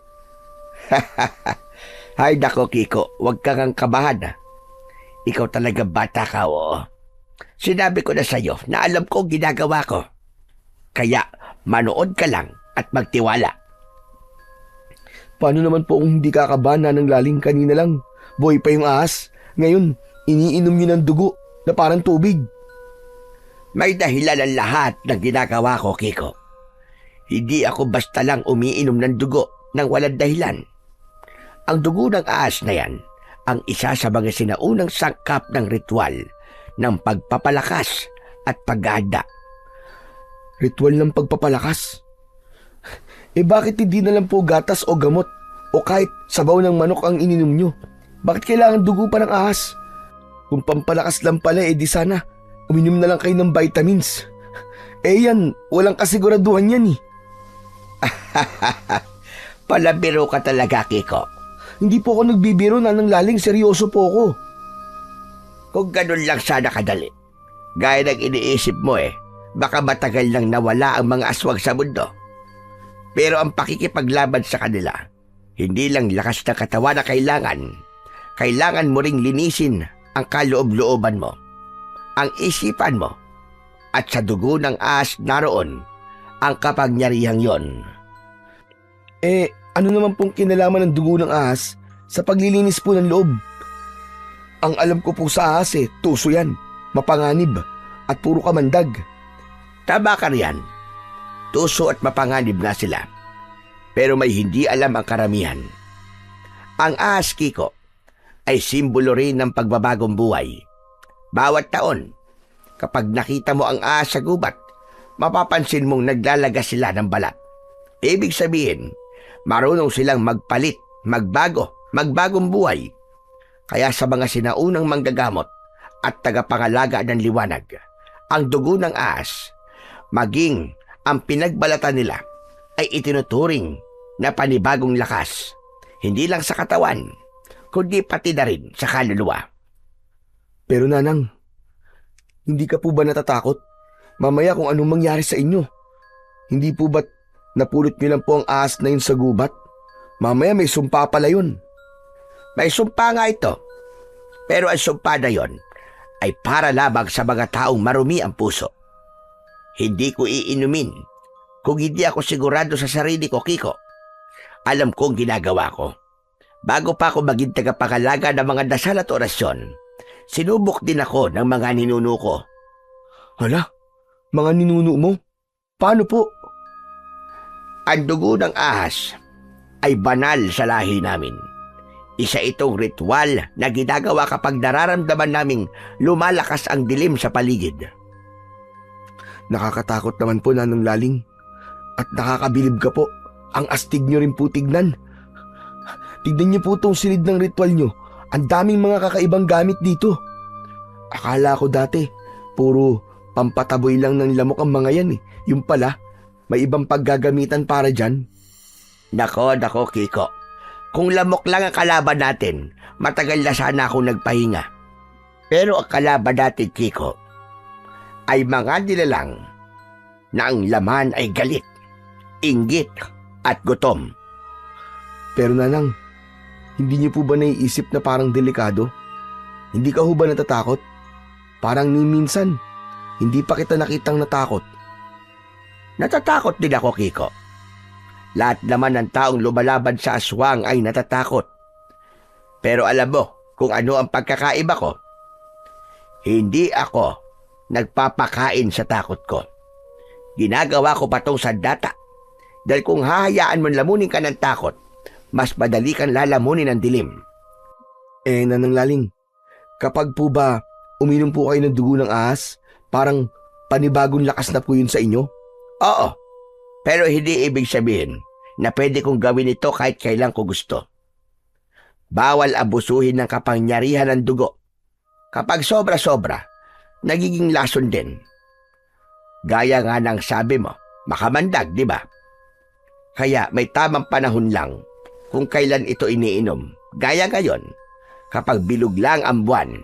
Hay nako, Kiko, huwag kang ang kabahan. Ikaw talaga bata ka, oo. Sinabi ko na sa'yo na alam ko ang ginagawa ko. Kaya manood ka lang at magtiwala. Paano naman po kung hindi kakabahan ng laling kanina lang? Boy pa yung ahas. Ngayon, iniinom niyo ng dugo na parang tubig. May dahilan ang lahat ng ginagawa ko, Kiko. Hindi ako basta lang umiinom ng dugo nang walang dahilan. Ang dugo ng ahas na yan ang isa sa mga sinaunang sangkap ng ritual ng pagpapalakas at paghahanda. Ritual ng pagpapalakas. Bakit hindi na lang po gatas o gamot o kahit sabaw ng manok ang ininom nyo? Bakit kailangan dugo pa ng ahas? Kung pampalakas lang pala, di sana uminom na lang kayo ng vitamins. Yan, walang kasiguraduhan yan . Palabiro ka talaga, Kiko. Hindi po ako nagbibiro na nang laling, seryoso po ako. Kung ganun lang sana kadali. Gaya ng iniisip mo baka matagal nang nawala ang mga aswang sa mundo. Pero ang pakikipaglaban sa kanila, hindi lang lakas na katawan na kailangan. Kailangan mo ring linisin ang kaloob-looban mo, ang isipan mo, at sa dugo ng ahas naroon ang kapangyarihang yon. Ano naman pong kinalaman ng dugo ng ahas sa paglilinis po ng loob? Ang alam ko po sa ahas tuso yan, mapanganib, at puro kamandag. Tama ka riyan. Tuso at mapanganib nga sila. Pero may hindi alam ang karamihan. Ang ahas, Kiko, ay simbolo rin ng pagbabagong buhay. Bawat taon, kapag nakita mo ang ahas sa gubat, mapapansin mong naglalagas sila ng balat. Ibig sabihin, marunong silang magpalit, magbagong buhay. Kaya sa mga sinaunang manggagamot at tagapangalaga ng liwanag, ang dugo ng ahas, maging ang pinagbalatan nila, ay itinuturing na panibagong lakas, hindi lang sa katawan, kundi pati na rin sa kaluluwa. Pero Nanang, hindi ka po ba natatakot? Mamaya kung anong mangyari sa inyo. Hindi po ba't napulot niyo lang po ang ahas na yun sa gubat? Mamaya may sumpa pala yun. May sumpa nga ito. Pero ang sumpa na yon ay para lamang sa mga taong marumi ang puso. Hindi ko iinumin kung hindi ako sigurado sa sarili ko, Kiko. Alam ko ang ginagawa ko. Bago pa ako maging tagapangalaga ng mga dasal at orasyon, sinubok din ako ng mga ninuno ko. Hala, mga ninuno mo? Paano po? Ang dugo ng ahas ay banal sa lahi namin. Isa itong ritual na ginagawa kapag nararamdaman naming lumalakas ang dilim sa paligid. Nakakatakot naman po, Nanang Laling. At nakakabilib ka po. Ang astig nyo rin po tignan. Tignan niyo po itong silid ng ritual nyo. Ang daming mga kakaibang gamit dito. Akala ko dati, puro pampataboy lang ng lamok ang mga yan . Yung pala, may ibang paggagamitan para dyan. Nako, Kiko. Kung lamok lang ang kalaban natin, matagal na sana akong nagpahinga. Pero ang kalaban natin, Kiko, ay mga nilalang na ang laman ay galit, inggit at gutom. Pero Nanang, hindi niyo po ba naiisip na parang delikado? Hindi ka ho ba natatakot? Parang ni minsan, hindi pa kita nakitang natakot. Natatakot din ako, Kiko. Lahat naman ng taong lumalaban sa aswang ay natatakot. Pero alam mo kung ano ang pagkakaiba ko? Hindi ako nagpapakain sa takot ko. Ginagawa ko pa itong sandata. Dahil kung hahayaan mo lamunin ka ng takot, mas madali kang lalamunin ng dilim. Nanang Laling, kapag po ba uminom po kayo ng dugo ng ahas, parang panibagong lakas na po yun sa inyo? Oo, pero hindi ibig sabihin na pwede kong gawin ito kahit kailan ko gusto. Bawal abusuhin ng kapangyarihan ng dugo. Kapag sobra-sobra, nagiging lason din. Gaya nga ng sabi mo, makamandag, di ba? Kaya may tamang panahon lang kung kailan ito iniinom. Gaya ngayon, kapag bilog lang ang buwan.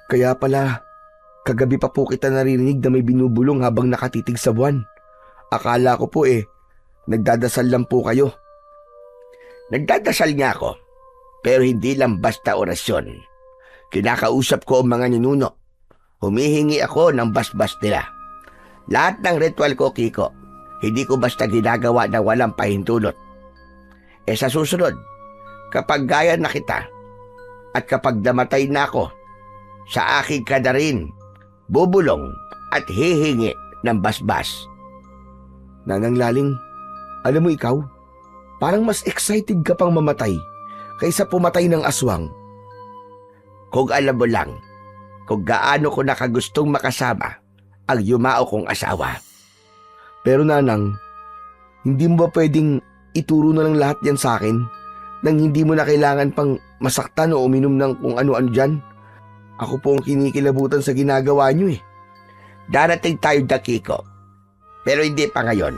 Kaya pala, kagabi pa po kita naririnig na may binubulong habang nakatitig sa buwan. Akala ko po nagdadasal lang po kayo. Nagdadasal nga ako, Pero hindi lang basta orasyon. Kinakausap ko ang mga ninuno. Humihingi ako ng basbas nila. Lahat ng ritual ko, Kiko, hindi ko basta ginagawa na walang pahintulot. Sa susunod, kapag gaya na kita, at kapag namatay na ako, sa aking ka na rin, bubulong at hihingi ng basbas. Nanang Laling, alam mo ikaw, parang mas excited ka pang mamatay kaysa pumatay ng aswang. Kung alam mo lang, kung gaano ko nakagustong makasama ang yumao kong asawa. Pero Nanang, hindi mo ba pwedeng ituro na lang lahat yan sa akin nang hindi mo na kailangan pang masaktan o uminom ng kung ano-ano dyan? Ako po ang kinikilabutan sa ginagawa niyo eh. Darating tayo, Kiko. Pero hindi pa ngayon.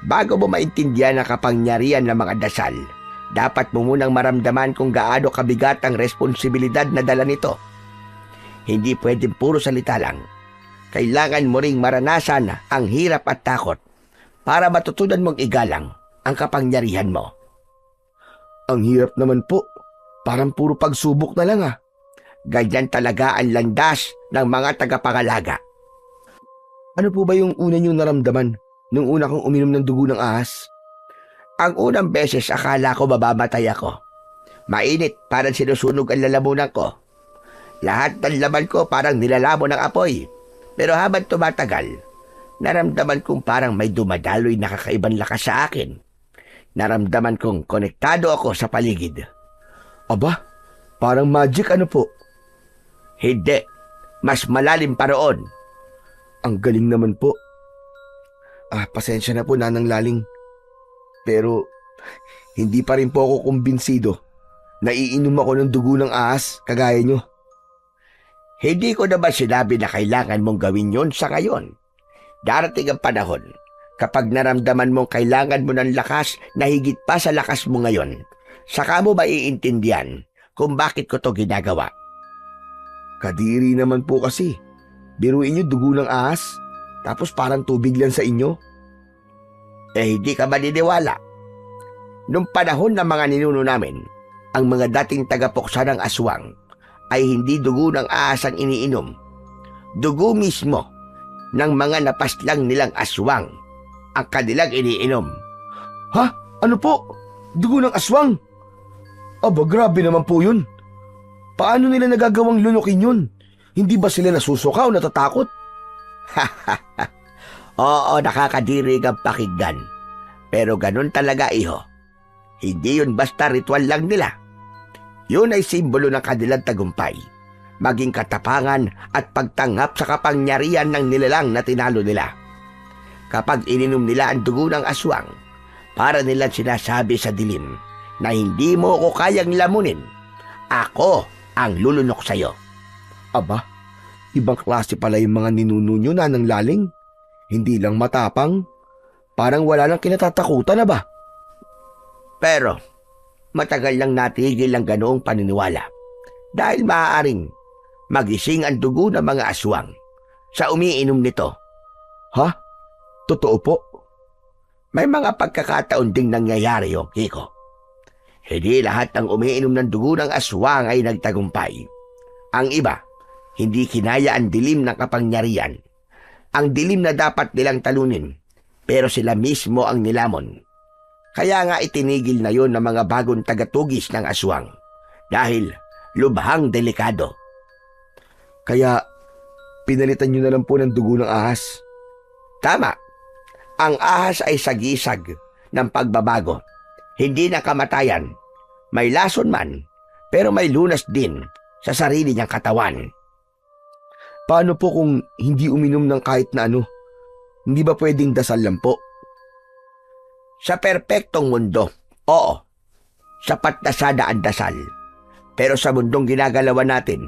Bago mo maintindihan ang kapangyarihan ng mga dasal, dapat mo munang maramdaman kung gaano kabigat ang responsibilidad na dala nito. Hindi pwedeng puro salita lang. Kailangan mo ring maranasan ang hirap at takot para matutunan mong igalang ang kapangyarihan mo. Ang hirap naman po. Parang puro pagsubok na lang ah. Ganyan talaga ang landas ng mga tagapangalaga. Ano po ba yung una niyong naramdaman nung una kong uminom ng dugo ng ahas? Ang unang beses akala ko mabamatay ako. Mainit, parang sinusunog ang lalamunan ko. Lahat ng laman ko parang nilalamo ng apoy. Pero habang tumatagal, naramdaman kong parang may dumadaloy na kakaibang lakas sa akin. Naramdaman kong konektado ako sa paligid. Aba, parang magic ano po? Hindi, mas malalim pa roon. Ang galing naman po. Pasensya na po, Nanang Laling. Pero, hindi pa rin po ako kumbinsido na iinom ako ng dugo ng ahas kagaya nyo. Hindi ko na ba sinabi na kailangan mong gawin yon sa ngayon? Darating ang panahon, kapag naramdaman mong kailangan mo ng lakas na higit pa sa lakas mo ngayon, saka mo maiintindihan kung bakit ko to ginagawa. Kadiri naman po kasi. Biruin nyo dugo ng ahas, tapos parang tubig lang sa inyo. Hindi ka maniniwala. Nung panahon ng mga ninuno namin, ang mga dating tagapuksa ng aswang ay hindi dugo ng ahas ang iniinom. Dugo mismo ng mga napaslang nilang aswang ang kanilang iniinom. Ha? Ano po? Dugo ng aswang? Aba, grabe naman po yun. Paano nila nagagawang lunukin yun? Hindi ba sila nasusuka o natatakot? Oo, nakakadirig ang pakinggan. Pero ganun talaga, iho. Hindi yun basta ritual lang nila. Yun ay simbolo ng kanilang tagumpay, maging katapangan at pagtanggap sa kapangyarihan ng nilalang na tinalo nila. Kapag ininom nila ang dugo ng aswang, para nilang sinasabi sa dilim na hindi mo ko kayang lamunin. Ako ang lulunok sa'yo. Aba, ibang klase pala yung mga ninuno nyo, Nanang Laling. Hindi lang matapang, parang wala nang kinatatakutan na ba? Pero matagal lang natigil ang ganoong paniniwala dahil maaaring magising ang dugo ng mga aswang sa umiinom nito. Ha? Totoo po? May mga pagkakataon ding nangyayari yung Kiko. Hindi lahat ng umiinom ng dugo ng aswang ay nagtagumpay. Ang iba, hindi kinaya ang dilim ng kapangyarihan. Ang dilim na dapat nilang talunin, pero sila mismo ang nilamon. Kaya nga itinigil na yon ng mga bagong tagatugis ng aswang dahil lubhang delikado. Kaya pinalitan nyo na lang po ng dugo ng ahas. Tama. Ang ahas ay sagisag ng pagbabago. Hindi na kamatayan. May lason man, pero may lunas din sa sarili niyang katawan. Paano po kung hindi uminom ng kahit na ano? Hindi ba pwedeng dasal lang po? Sa perpektong mundo, oo. Sapat na sana ang dasal. Pero sa mundong ginagalawan natin,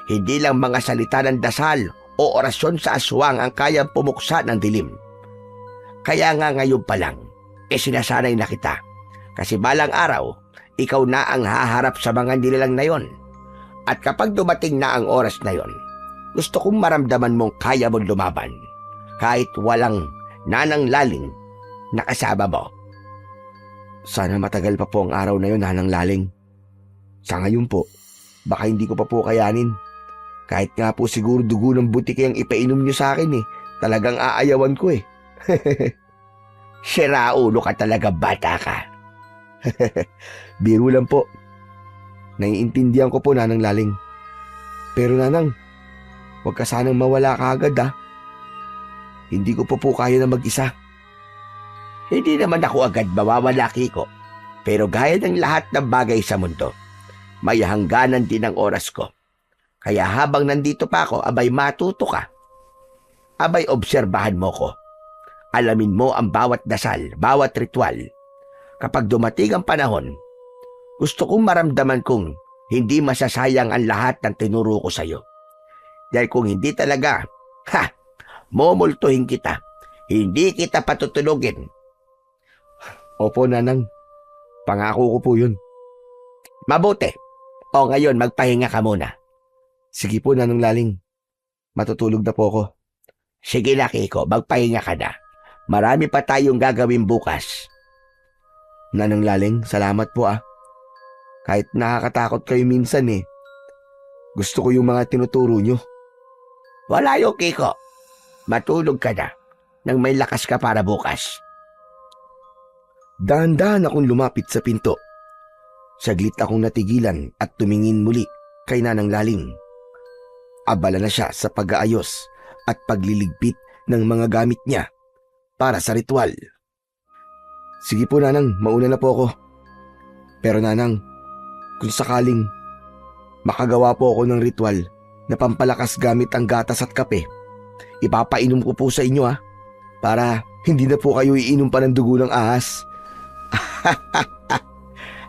hindi lang mga salita ng dasal o orasyon sa aswang ang kayang pumuksa ng dilim. Kaya nga ngayon pa lang, sinasanay na kita. Kasi balang araw, ikaw na ang haharap sa mga nilalang na yon. At kapag dumating na ang oras na yon, gusto kong maramdaman mong kaya mong lumaban. Kahit walang Nanang Laling na kasama mo. Sana matagal pa po ang araw na yun, Nanang Laling. Sa ngayon po, baka hindi ko pa po kayanin. Kahit nga po siguro dugo ng butike ang ipainom niyo sa akin eh. Talagang aayawan ko eh. Siraulo ka talaga, bata ka. Biro lang po. Naiintindihan ko po, Nanang Laling. Pero Nanang, huwag ka sanang mawala ka agad ah. Hindi ko po kaya na mag-isa. Hindi naman ako agad mawawala, Kiko. Pero gaya ng lahat ng bagay sa mundo, may hangganan din ang oras ko. Kaya habang nandito pa ako, abay matuto ka. Abay obserbahan mo ko. Alamin mo ang bawat dasal, bawat ritual. Kapag dumating ang panahon, gusto kong maramdaman kong hindi masasayang ang lahat ng tinuro ko sa'yo. Dahil kung hindi talaga, momultuhin kita. Hindi kita patutulugin. Opo, Nanang. Pangako ko po yun. Mabuti. O ngayon, magpahinga ka muna. Sige po, Nanang Laling. Matutulog na po ako. Sige na, Kiko, magpahinga ka na. Marami pa tayong gagawin bukas. Nanang Laling, salamat po ah. Kahit nakakatakot kayo minsan eh. Gusto ko yung mga tinuturo nyo. Wala yung Kiko. Matulog ka na nang may lakas ka para bukas. Dahan-dahan akong lumapit sa pinto. Saglit akong natigilan at tumingin muli kay Nanang Laling. Abala na siya sa pag-aayos at pagliligpit ng mga gamit niya para sa ritual. Sige po, Nanang, mauna na po ako. Pero Nanang, kung sakaling makagawa po ako ng ritual na pampalakas gamit ang gatas at kape, ipapainom ko po sa inyo para hindi na po kayo iinom pa ng dugo ng ahas.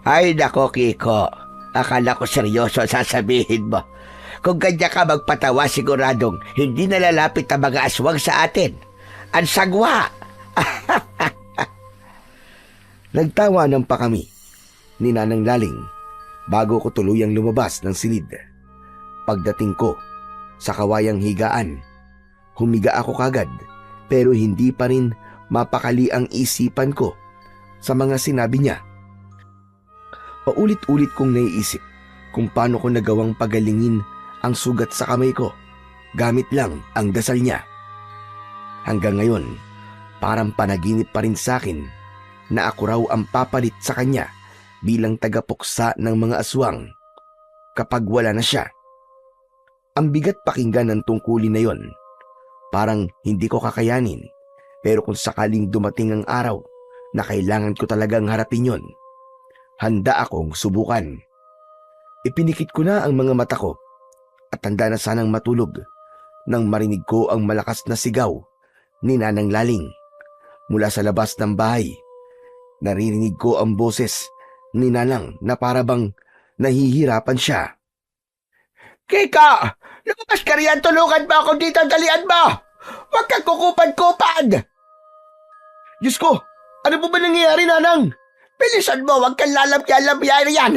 Ay nako, Kiko. Akala ko seryoso sasabihin mo. Kung ganyan ka magpatawa, siguradong hindi nalalapit ang mga aswang sa atin. Ang sagwa! Nagtawanan pa kami ni Nanang Laling bago ko tuluyang lumabas ng silid. Pagdating ko sa kawayang higaan, humiga ako kagad pero hindi pa rin mapakali ang isipan ko sa mga sinabi niya. Paulit-ulit kong naiisip kung paano ko nagawang pagalingin ang sugat sa kamay ko gamit lang ang dasal niya. Hanggang ngayon, parang panaginip pa rin sa akin na ako raw ang papalit sa kanya bilang tagapuksa ng mga aswang kapag wala na siya. Ang bigat pakinggan ng tungkulin na yon. Parang hindi ko kakayanin, pero kung sakaling dumating ang araw na kailangan ko talagang harapin yon, handa akong subukan. Ipinikit ko na ang mga mata ko at handa na sanang matulog nang marinig ko ang malakas na sigaw ni Nanang Laling. Mula sa labas ng bahay, naririnig ko ang boses ni Nanang na parabang nahihirapan siya. Kika! Lumabas ka riyan! Tulungan mo ako dito! Dalian mo! Huwag kang kukupad-kupad! Diyos ko! Ano po ba nangyayari, Nanang? Bilisan mo! Huwag kang lalabya-labya riyan!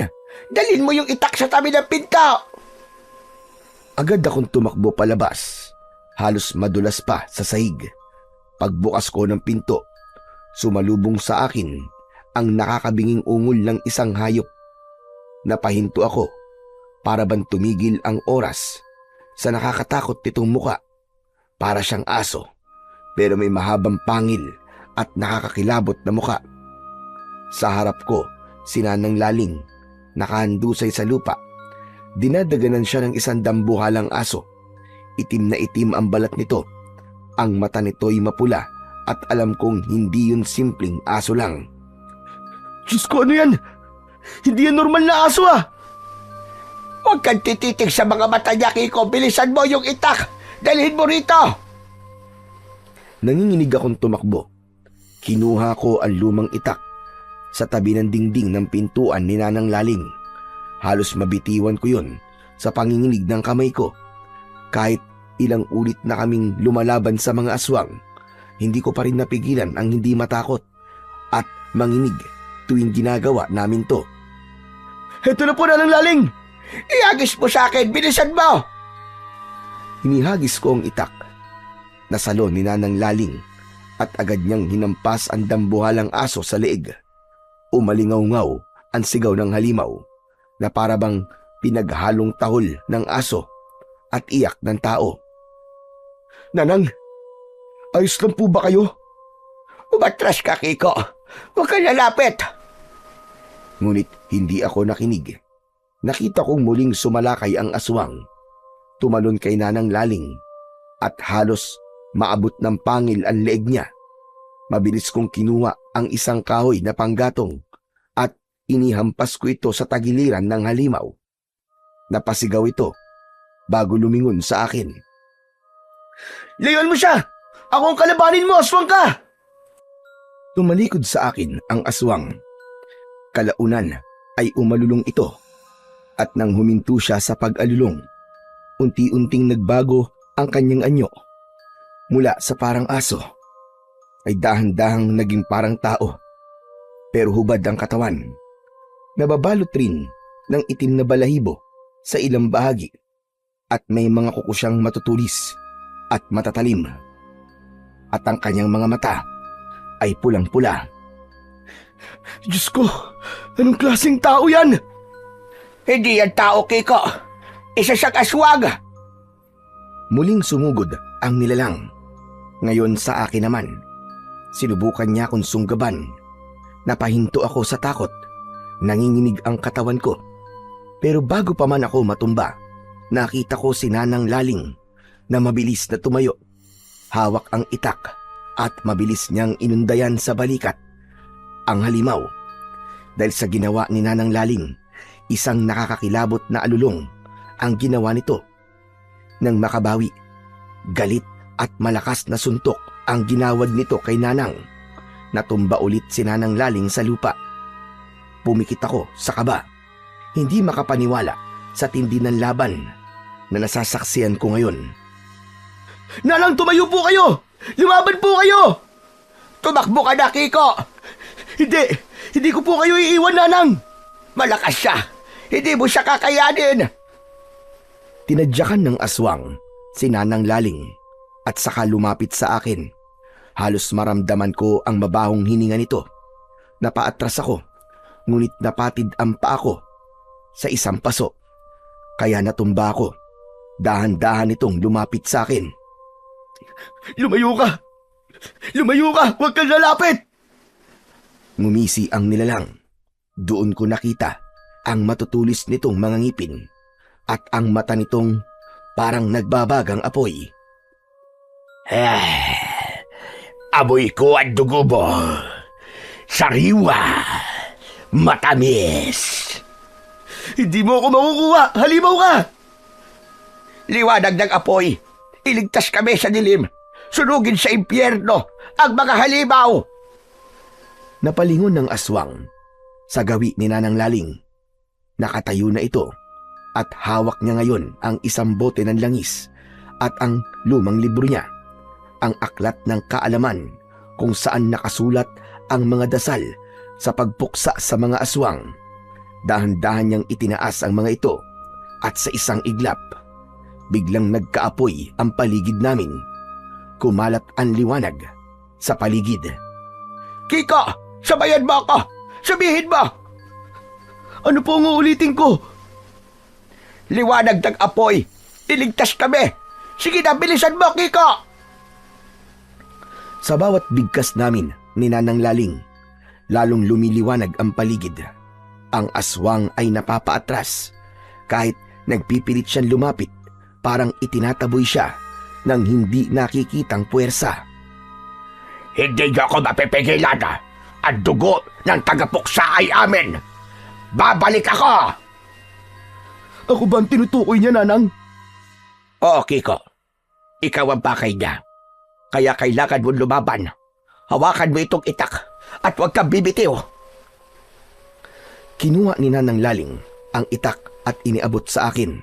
Dalhin mo yung itak sa tabi ng pinto! Agad akong tumakbo palabas. Halos madulas pa sa sahig. Pagbukas ko ng pinto, sumalubong sa akin ang nakakabinging ungol ng isang hayop. Napahinto ako para bang tumigil ang oras sa nakakatakot nitong muka. Para siyang aso pero may mahabang pangil at nakakakilabot na muka. Sa harap ko, si Nanang Laling, nakahandusay sa lupa. Dinadaganan siya ng isang dambuhalang aso. Itim na itim ang balat nito. Ang mata nito'y mapula at alam kong hindi yun simpleng aso lang. Diyos ko, ano yan? Hindi yan normal na aso Huwag kang tititig sa mga mata niya, Kiko. Bilisan mo yung itak! Dalhin mo rito! Nanginginig akong tumakbo. Kinuha ko ang lumang itak sa tabi ng dingding ng pintuan ni Nanang Laling. Halos mabitiwan ko yun sa panginginig ng kamay ko. Kahit ilang ulit na kaming lumalaban sa mga aswang, hindi ko pa rin napigilan ang hindi matakot at manginig tuwing ginagawa namin to. Heto na po, Nanang Laling! Ihagis mo sa akin! Bilisan mo! Hinihagis ko ang itak na salon ni Nanang Laling at agad niyang hinampas ang dambuhalang aso sa leeg. Umalingaw-ngaw ang sigaw ng halimaw. na para bang pinaghalong tahol ng aso at iyak ng tao. Nanang, ayos lang po ba kayo? Umatras ka, Kiko. Huwag kang lalapit. Ngunit hindi ako nakinig. Nakita kong muling sumalakay ang aswang. Tumalon kay Nanang Laling at halos maabot ng pangil ang leeg niya. Mabilis kong kinuha ang isang kahoy na panggatong at inihampas ko ito sa tagiliran ng halimaw. Napasigaw ito bago lumingon sa akin. Layuan mo siya! Ako ang kalabanin mo, aswang ka! Tumalikod sa akin ang aswang. Kalaunan ay umalulong ito at nang huminto siya sa pag-alulong, unti-unting nagbago ang kanyang anyo. Mula sa parang aso ay dahan-dahang naging parang tao, pero hubad ang katawan. Nababalot rin ng itim na balahibo sa ilang bahagi at may mga kuko siyang matutulis at matatalim. At ang kanyang mga mata ay pulang-pula. Diyos ko, anong klaseng tao yan? Hindi yan tao, Kiko. Isa siyang aswang. Muling sumugod ang nilalang. Ngayon sa akin naman, sinubukan niya akong sunggaban. Napahinto ako sa takot. Nanginginig ang katawan ko. Pero bago pa man ako matumba, nakita ko si Nanang Laling na mabilis na tumayo. Hawak ang itak at mabilis niyang inundayan sa balikat ang halimaw. Dahil sa ginawa ni Nanang Laling, isang nakakakilabot na alulong ang ginawa nito. Nang makabawi, galit at malakas na suntok ang ginawad nito kay Nanang. Natumba ulit si Nanang Laling sa lupa. Pumikit ako sa kaba, hindi makapaniwala sa tindi ng laban na nasasaksiyan ko ngayon. Nanang, tumayo po kayo! Lumaban po kayo! Tumakbo ka na, Kiko. Hindi ko po kayo iiwan, Nanang! Malakas siya. Hindi mo siya kakayanin. Tinadyakan ng aswang si Nanang Laling at saka lumapit sa akin. Halos maramdaman ko ang mabahong hininga nito. Napaatras ako, ngunit napatid ang paa ko sa isang paso. Kaya natumba ako. Dahan-dahan itong lumapit sa akin. Lumayo ka! Lumayo ka! Huwag kang lalapit! Ngumisi ang nilalang. Doon ko nakita ang matutulis nitong mga ngipin at ang mata nitong parang nagbabagang apoy. Amoy ko ang dugo mo. Sariwa. Matamis. Hindi mo ako makukuha! Halimaw ka! Liwanag ng apoy. Iligtas kami sa dilim. Sunugin sa impyerno ang mga halimaw. Napalingon ng aswang sa gawi ni Nanang Laling. Nakatayo na ito at hawak niya ngayon ang isang bote ng langis at ang lumang libro niya, ang aklat ng kaalaman kung saan nakasulat ang mga dasal sa pagpuksa sa mga aswang. Dahan-dahan niyang itinaas ang mga ito at sa isang iglap, biglang nagkaapoy ang paligid namin. Kumalat ang liwanag sa paligid. Kiko, sabayan mo ako! Sabihin mo! Ano po ang uulitin ko? Liwanag ng apoy. Iligtas kami. Sige na, bilisan mo, Kiko! Sa bawat bigkas namin ni Nanang Laling, lalong lumiliwanag ang paligid. Ang aswang ay napapaatras. Kahit nagpipilit siyang lumapit, parang itinataboy siya ng hindi nakikitang puwersa. Hindi niyo ako mapipigilan. Ang dugo ng tagapuksa ay amin. Babalik ako! Ako ba ang tinutukoy niya, Nanang? Oo, Kiko. Ikaw ang pakay niya. Kaya kailangan mo lumaban. Hawakan mo itong itak at huwag kang bibitiw. Kinuha ni Nanang Laling ang itak at iniabot sa akin.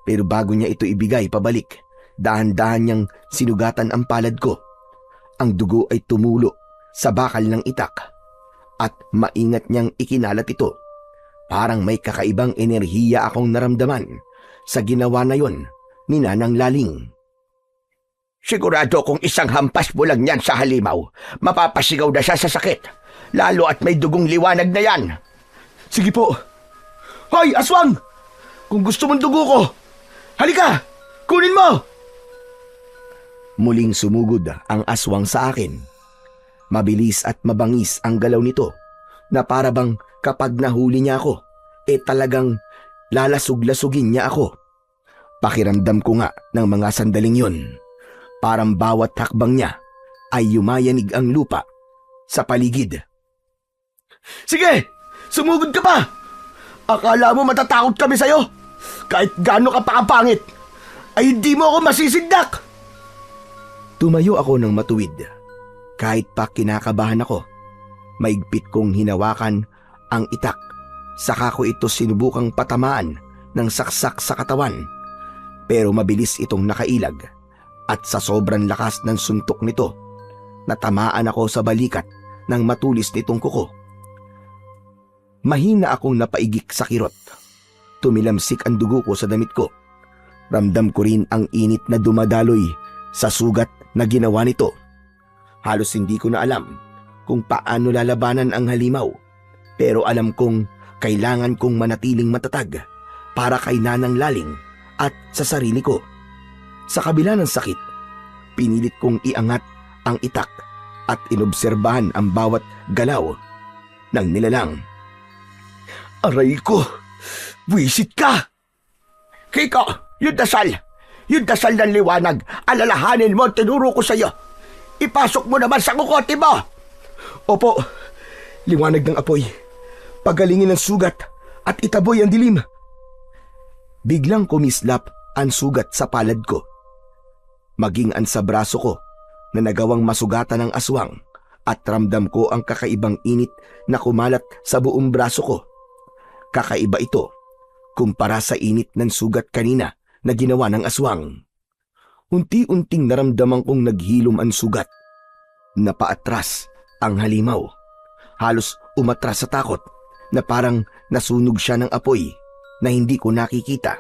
Pero bago niya ito ibigay pabalik, dahan-dahan niyang sinugatan ang palad ko. Ang dugo ay tumulo sa bakal ng itak at maingat niyang ikinalat ito. Parang may kakaibang enerhiya akong naramdaman sa ginawa na yon ni Nanang Laling. Sigurado kung isang hampas mo lang yan sa halimaw, mapapasigaw na siya sa sakit. Lalo at may dugong liwanag na yan. Sige po. Hoy, aswang! Kung gusto mong dugo ko, halika! Kunin mo! Muling sumugod ang aswang sa akin. Mabilis at mabangis ang galaw nito na para bang kapag nahuli niya ako, talagang lalasug-lasugin niya ako. Pakiramdam ko nga ng mga sandaling yon. Parang bawat hakbang niya ay yumayanig ang lupa sa paligid. Sige! Sumugod ka pa! Akala mo matatakot kami sa'yo? Kahit gaano ka pa kapangit, ay hindi mo ako masisindak! Tumayo ako ng matuwid. Kahit pa kinakabahan ako, maigpit kong hinawakan ang itak. Saka ko ito sinubukang patamaan ng saksak sa katawan. Pero mabilis itong nakailag at sa sobrang lakas ng suntok nito, natamaan ako sa balikat ng matulis nitong kuko. Mahina akong napaigik sa kirot. Tumilamsik ang dugo ko sa damit ko. Ramdam ko rin ang init na dumadaloy sa sugat na ginawa nito. Halos hindi ko na alam kung paano lalabanan ang halimaw, pero alam kong kailangan kong manatiling matatag para kay Nanang Laling at sa sarili ko. Sa kabila ng sakit, pinilit kong iangat ang itak at inobserbahan ang bawat galaw ng nilalang. Aray ko! Wisit ka! Kiko, yung dasal ng liwanag, alalahanin mo ang tinuro ko sa'yo. Ipasok mo naman sa kukote mo! Opo, liwanag ng apoy, pagalingin ang sugat at itaboy ang dilim. Biglang kumislap ang sugat sa palad ko. Maging ang sa braso ko na nagawang masugatan ng aswang at ramdam ko ang kakaibang init na kumalat sa buong braso ko. Kakaiba ito kumpara sa init ng sugat kanina na ginawa ng aswang. Unti-unting naramdaman kong naghilom ang sugat. Napaatras ang halimaw. Halos umatras sa takot na parang nasunog siya ng apoy na hindi ko nakikita.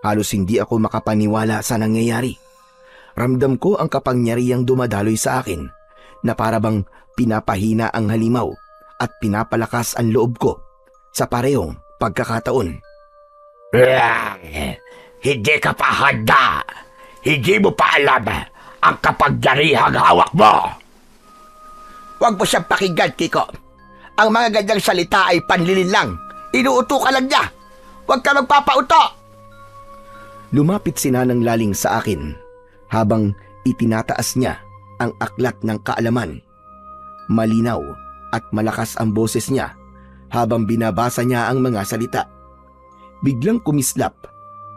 Halos hindi ako makapaniwala sa nangyayari. Ramdam ko ang kapangyarihang dumadaloy sa akin na para bang pinapahina ang halimaw at pinapalakas ang loob ko sa parehong pagkakataon. Hindi ka pa handa. Hindi mo pa alam ang kapangyarihang hawak mo. Huwag mo siyang pakinggan, Kiko. Ang mga ganyang salita ay panlilin lang. Inuuto ka lang niya. Huwag ka magpapauto. Lumapit si Nanang Laling sa akin habang itinataas niya ang aklat ng kaalaman. Malinaw at malakas ang boses niya habang binabasa niya ang mga salita. Biglang kumislap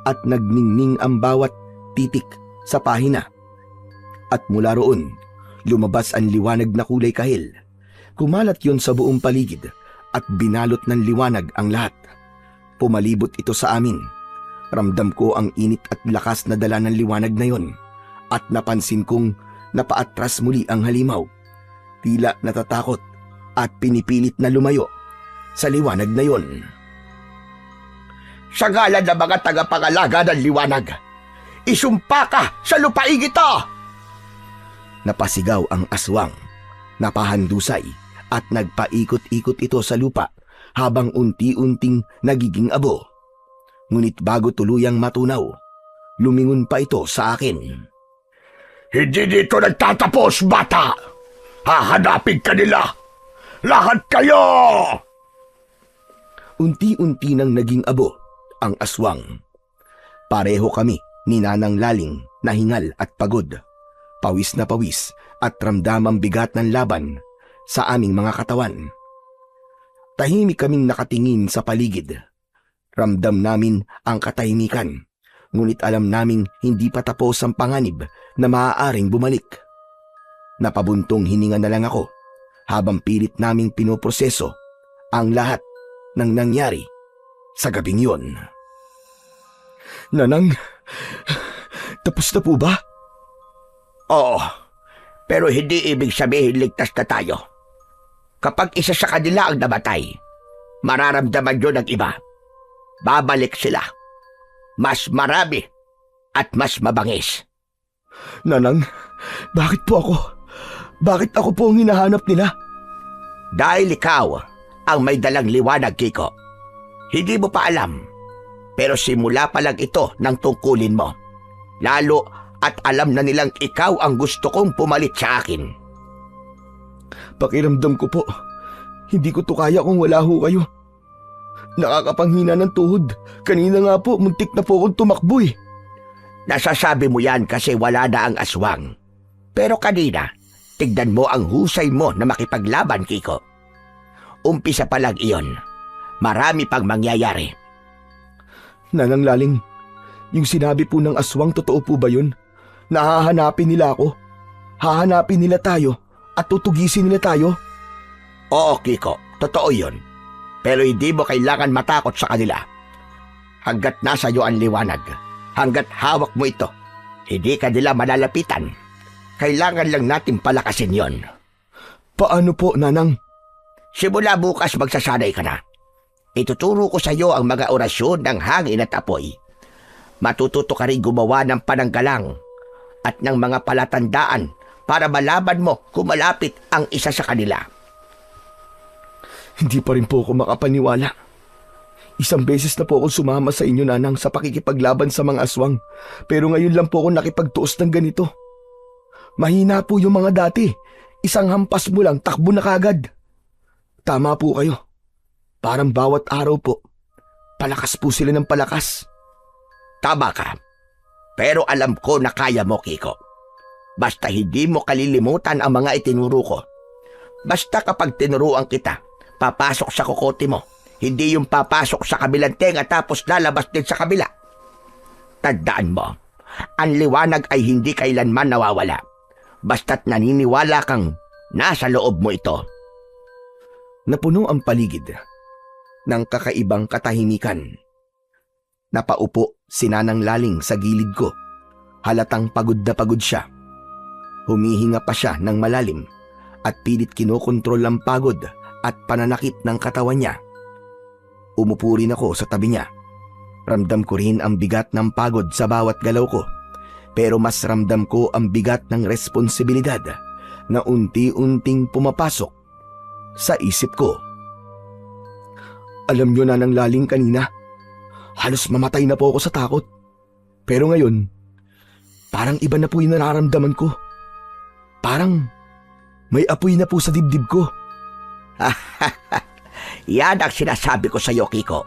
at nagningning ang bawat titik sa pahina. At mula roon, lumabas ang liwanag na kulay kahil. Kumalat yon sa buong paligid at binalot ng liwanag ang lahat. Pumalibot ito sa amin. Ramdam ko ang init at lakas na dala ng liwanag na yon at napansin kong napaatras muli ang halimaw. Tila natatakot at pinipilit na lumayo sa liwanag na yon. Sa ngalan ng mga tagapangalaga ng liwanag, isumpa ka sa lupaig ito! Napasigaw ang aswang. Napahandusay at nagpaikot-ikot ito sa lupa habang unti-unting nagiging abo. Ngunit bago tuluyang matunaw, lumingon pa ito sa akin. Hindi dito nagtatapos, bata! Hahanapin ka nila! Lahat kayo! Unti-unti nang naging abo ang aswang. Pareho kami ni Nanang Laling na hingal at pagod. Pawis na pawis at ramdamang bigat ng laban sa aming mga katawan. Tahimik kaming nakatingin sa paligid. Ramdam namin ang katahimikan, ngunit alam naming hindi pa tapos ang panganib na maaaring bumalik. Napabuntong hininga na lang ako habang pilit naming pinoproseso ang lahat ng nangyari sa gabing yon. Nanang, tapos na po ba? Oo, pero hindi ibig sabihin ligtas na tayo. Kapag isa sa kanila ang namatay, mararamdaman yun ng iba. Babalik sila. Mas marami at mas mabangis. Nanang, bakit po ako? Bakit ako po ang hinahanap nila? Dahil ikaw ang may dalang liwanag, Kiko. Hindi mo pa alam, pero simula pa lang ito ng tungkulin mo. Lalo at alam na nilang ikaw ang gusto kong pumalit sa akin. Pakiramdam ko po, hindi ko to kaya kung wala ho kayo. Nakakapanghina ng tuhod. Kanina nga po, muntik na po akong tumakbo eh. Nasasabi mo yan kasi wala na ang aswang. Pero kanina, tignan mo ang husay mo na makipaglaban, Kiko. Umpisa pa lang iyon. Marami pang mangyayari. Nanang Laling, yung sinabi po ng aswang, totoo po ba yun? Nahahanapin nila ako. Hahanapin nila tayo at tutugisin nila tayo. Oo, Kiko, totoo yun. Pero hindi mo kailangan matakot sa kanila. Hanggat nasa iyo ang liwanag, hanggat hawak mo ito, hindi ka nila malalapitan. Kailangan lang natin palakasin yon. Paano po, Nanang? Simula bukas magsasanay ka na. Ituturo ko sa iyo ang mga orasyon ng hangin at apoy. Matututo ka rin gumawa ng pananggalang at ng mga palatandaan para malaman mo kung malapit ang isa sa kanila. Hindi pa rin po ako makapaniwala. Isang beses na po ako sumama sa inyo, Nanang, sa pakikipaglaban sa mga aswang. Pero ngayon lang po ako nakipagtuos ng ganito. Mahina po yung mga dati. Isang hampas mo lang, takbo na kagad. Tama po kayo. Parang bawat araw po, palakas po sila ng palakas. Tama ka. Pero alam ko na kaya mo, Kiko. Basta hindi mo kalilimutan ang mga itinuro ko. Basta kapag tinuruan kita, papasok sa kokote mo. Hindi yung papasok sa kabilang tenga tapos lalabas din sa kabila. Tandaan mo, ang liwanag ay hindi kailanman nawawala. Basta't naniniwala kang nasa loob mo ito. Napuno ang paligid ng kakaibang katahimikan. Napaupo si Nanang Laling sa gilid ko. Halatang pagod na pagod siya. Humihinga pa siya ng malalim at pilit kinokontrol ang pagod at pananakit ng katawan niya. Umupo rin ako sa tabi niya. Ramdam ko rin ang bigat ng pagod sa bawat galaw ko. Pero mas ramdam ko ang bigat ng responsibilidad na unti-unting pumapasok sa isip ko. Alam niyo, Nanang Laling, kanina, halos mamatay na po ako sa takot. Pero ngayon, parang iba na po yung nararamdaman ko. Parang may apoy na po sa dibdib ko. Yan ang sinasabi ko sa iyo, Kiko.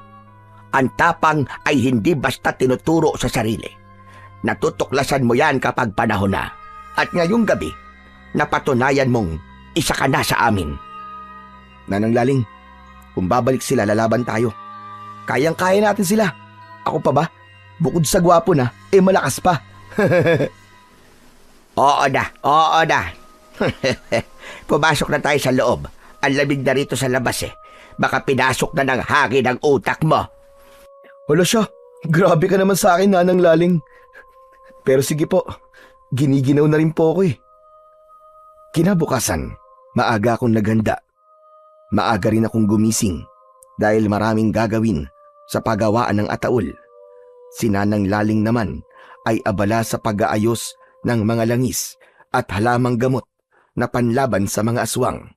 Ang tapang ay hindi basta tinuturo sa sarili. Natutuklasan mo yan kapag panahon na. At ngayong gabi, napatunayan mong isa ka na sa amin. Nanang Laling, kung babalik sila, lalaban tayo. Kayang-kaya natin sila. Ako pa ba? Bukod sa gwapo na, malakas pa. Oo na. Pumasok na tayo sa loob. Ang lamig na rito sa labas eh. Baka pinasok na ng hangin ang utak mo. Wala siya. Grabe ka naman sa akin, Nanang Laling. Pero sige po, giniginaw na rin po ako eh. Kinabukasan, maaga akong naghanda. Maaga rin akong gumising dahil maraming gagawin sa paggawaan ng ataol. Si Nanang Laling naman ay abala sa pag-aayos ng mga langis at halamang gamot na panlaban sa mga aswang.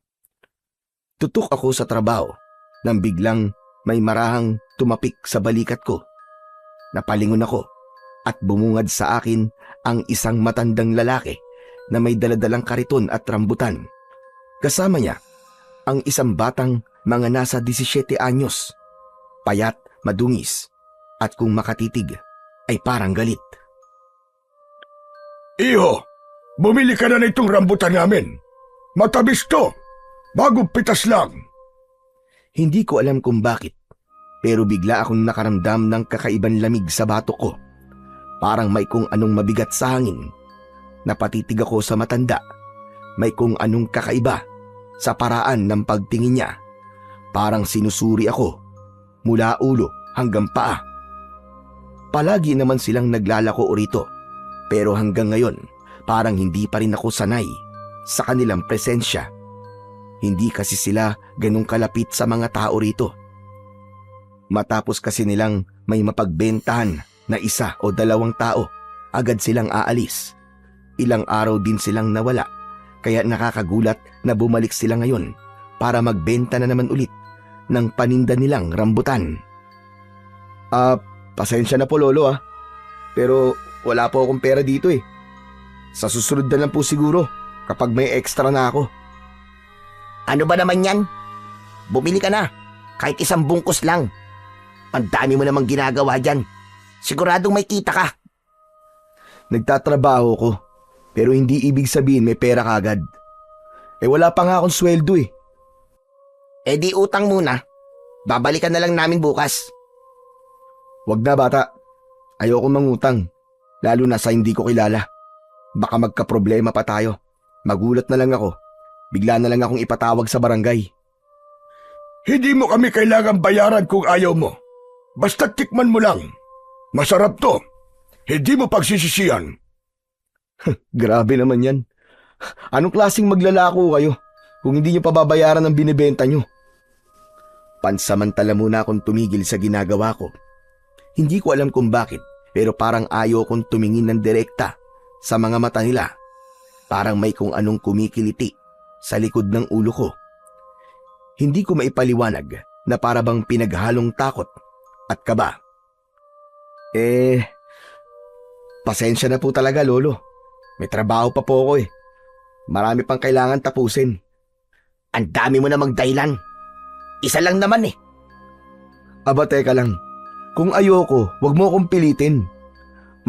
Tutok ako sa trabaho nang biglang may marahang tumapik sa balikat ko. Napalingon ako at bumungad sa akin ang isang matandang lalaki na may daladalang kariton at rambutan. Kasama niya ang isang batang mga nasa 17 anyos, payat, madungis, at kung makatitig ay parang galit. Iho, bumili ka na nitong rambutan namin. Matabis to, bagong pitas lang. Hindi ko alam kung bakit, pero bigla akong nakaramdam ng kakaibang lamig sa batok ko. Parang may kung anong mabigat sa hangin. Napatitig ako sa matanda. May kung anong kakaiba sa paraan ng pagtingin niya. Parang sinusuri ako mula ulo hanggang paa. Palagi naman silang naglalako rito, pero hanggang ngayon parang hindi pa rin ako sanay sa kanilang presensya. Hindi kasi sila ganung kalapit sa mga tao rito. Matapos kasi nilang may mapagbentahan na isa o dalawang tao, agad silang aalis. Ilang araw din silang nawala, kaya nakakagulat na bumalik sila ngayon para magbenta na naman ulit ng paninda nilang rambutan. Pasensya na po lolo Pero wala po akong pera dito eh. Sa susunod na lang po siguro kapag may extra na ako. Ano ba naman yan? Bumili ka na. Kahit isang bungkus lang. Ang dami mo namang ginagawa dyan. Siguradong may kita ka. Nagtatrabaho ko, pero hindi ibig sabihin may pera kagad. Wala pa nga akong sweldo eh. Di utang muna. Babalikan na lang namin bukas. Wag na bata. Ayoko mangutang. Lalo na sa hindi ko kilala. Baka magka-problema pa tayo. Magulat na lang ako. Bigla na lang akong ipatawag sa barangay. Hindi mo kami kailangang bayaran kung ayaw mo. Basta tikman mo lang. Masarap to. Hindi mo pagsisisihan. Grabe naman yan. Anong klaseng maglalako kayo kung hindi nyo pababayaran ang binibenta nyo? Pansamantala muna akong tumigil sa ginagawa ko. Hindi ko alam kung bakit, pero parang ayaw kong tumingin ng direkta sa mga mata nila. Parang may kung anong kumikiliti sa likod ng ulo ko. Hindi ko maipaliwanag na para bang pinaghalong takot at kaba. Pasensya na po talaga lolo. May trabaho pa po ako eh. Marami pang kailangan tapusin. Ang dami mo namang dahilan. Isa lang naman eh. Aba teka lang. Kung ayoko, wag mo akong pilitin.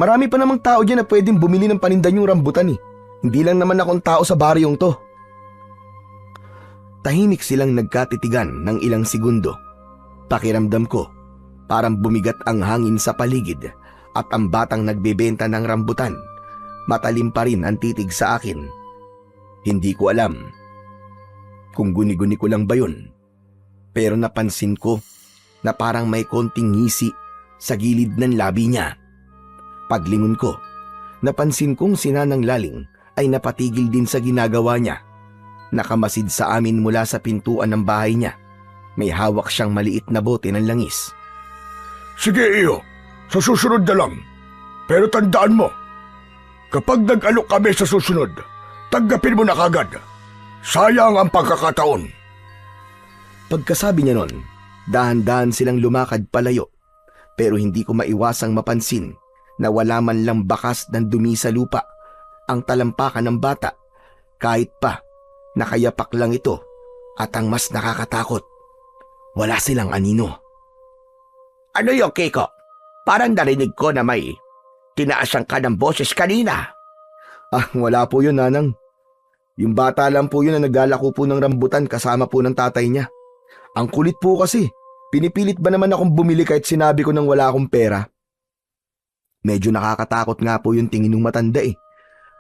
Marami pa namang tao dyan na pwedeng bumili ng paninda niyong rambutan eh. Hindi lang naman akong tao sa baryong to. Tahimik silang nagkatitigan ng ilang segundo. Pakiramdam ko, parang bumigat ang hangin sa paligid at ang batang nagbebenta ng rambutan. Matalim pa rin ang titig sa akin. Hindi ko alam kung guni-guni ko lang ba yun. Pero napansin ko na parang may konting ngisi sa gilid ng labi niya. Paglingon ko, napansin kong si Nanang Laling ay napatigil din sa ginagawa niya. Nakamasid sa amin mula sa pintuan ng bahay niya. May hawak siyang maliit na bote ng langis. Sige iyo, sa susunod na lang. Pero tandaan mo, kapag nag-alok kami sa susunod, tanggapin mo na kagad. Sayang ang pagkakataon. Pagkasabi niya nun, dahan-dahan silang lumakad palayo. Pero hindi ko maiwasang mapansin na wala man lang bakas ng dumi sa lupa ang talampakan ng bata. Kahit pa, nakayapak lang ito at ang mas nakakatakot, wala silang anino. Ano yung Kiko? Parang narinig ko na may tinaasan ka ng boses kanina. Wala po yun, Nanang. Yung bata lang po yun na naglalako po ng rambutan kasama po ng tatay niya. Ang kulit po kasi. Pinipilit ba naman akong bumili kahit sinabi ko nang wala akong pera? Medyo nakakatakot nga po yung tingin ng matanda eh.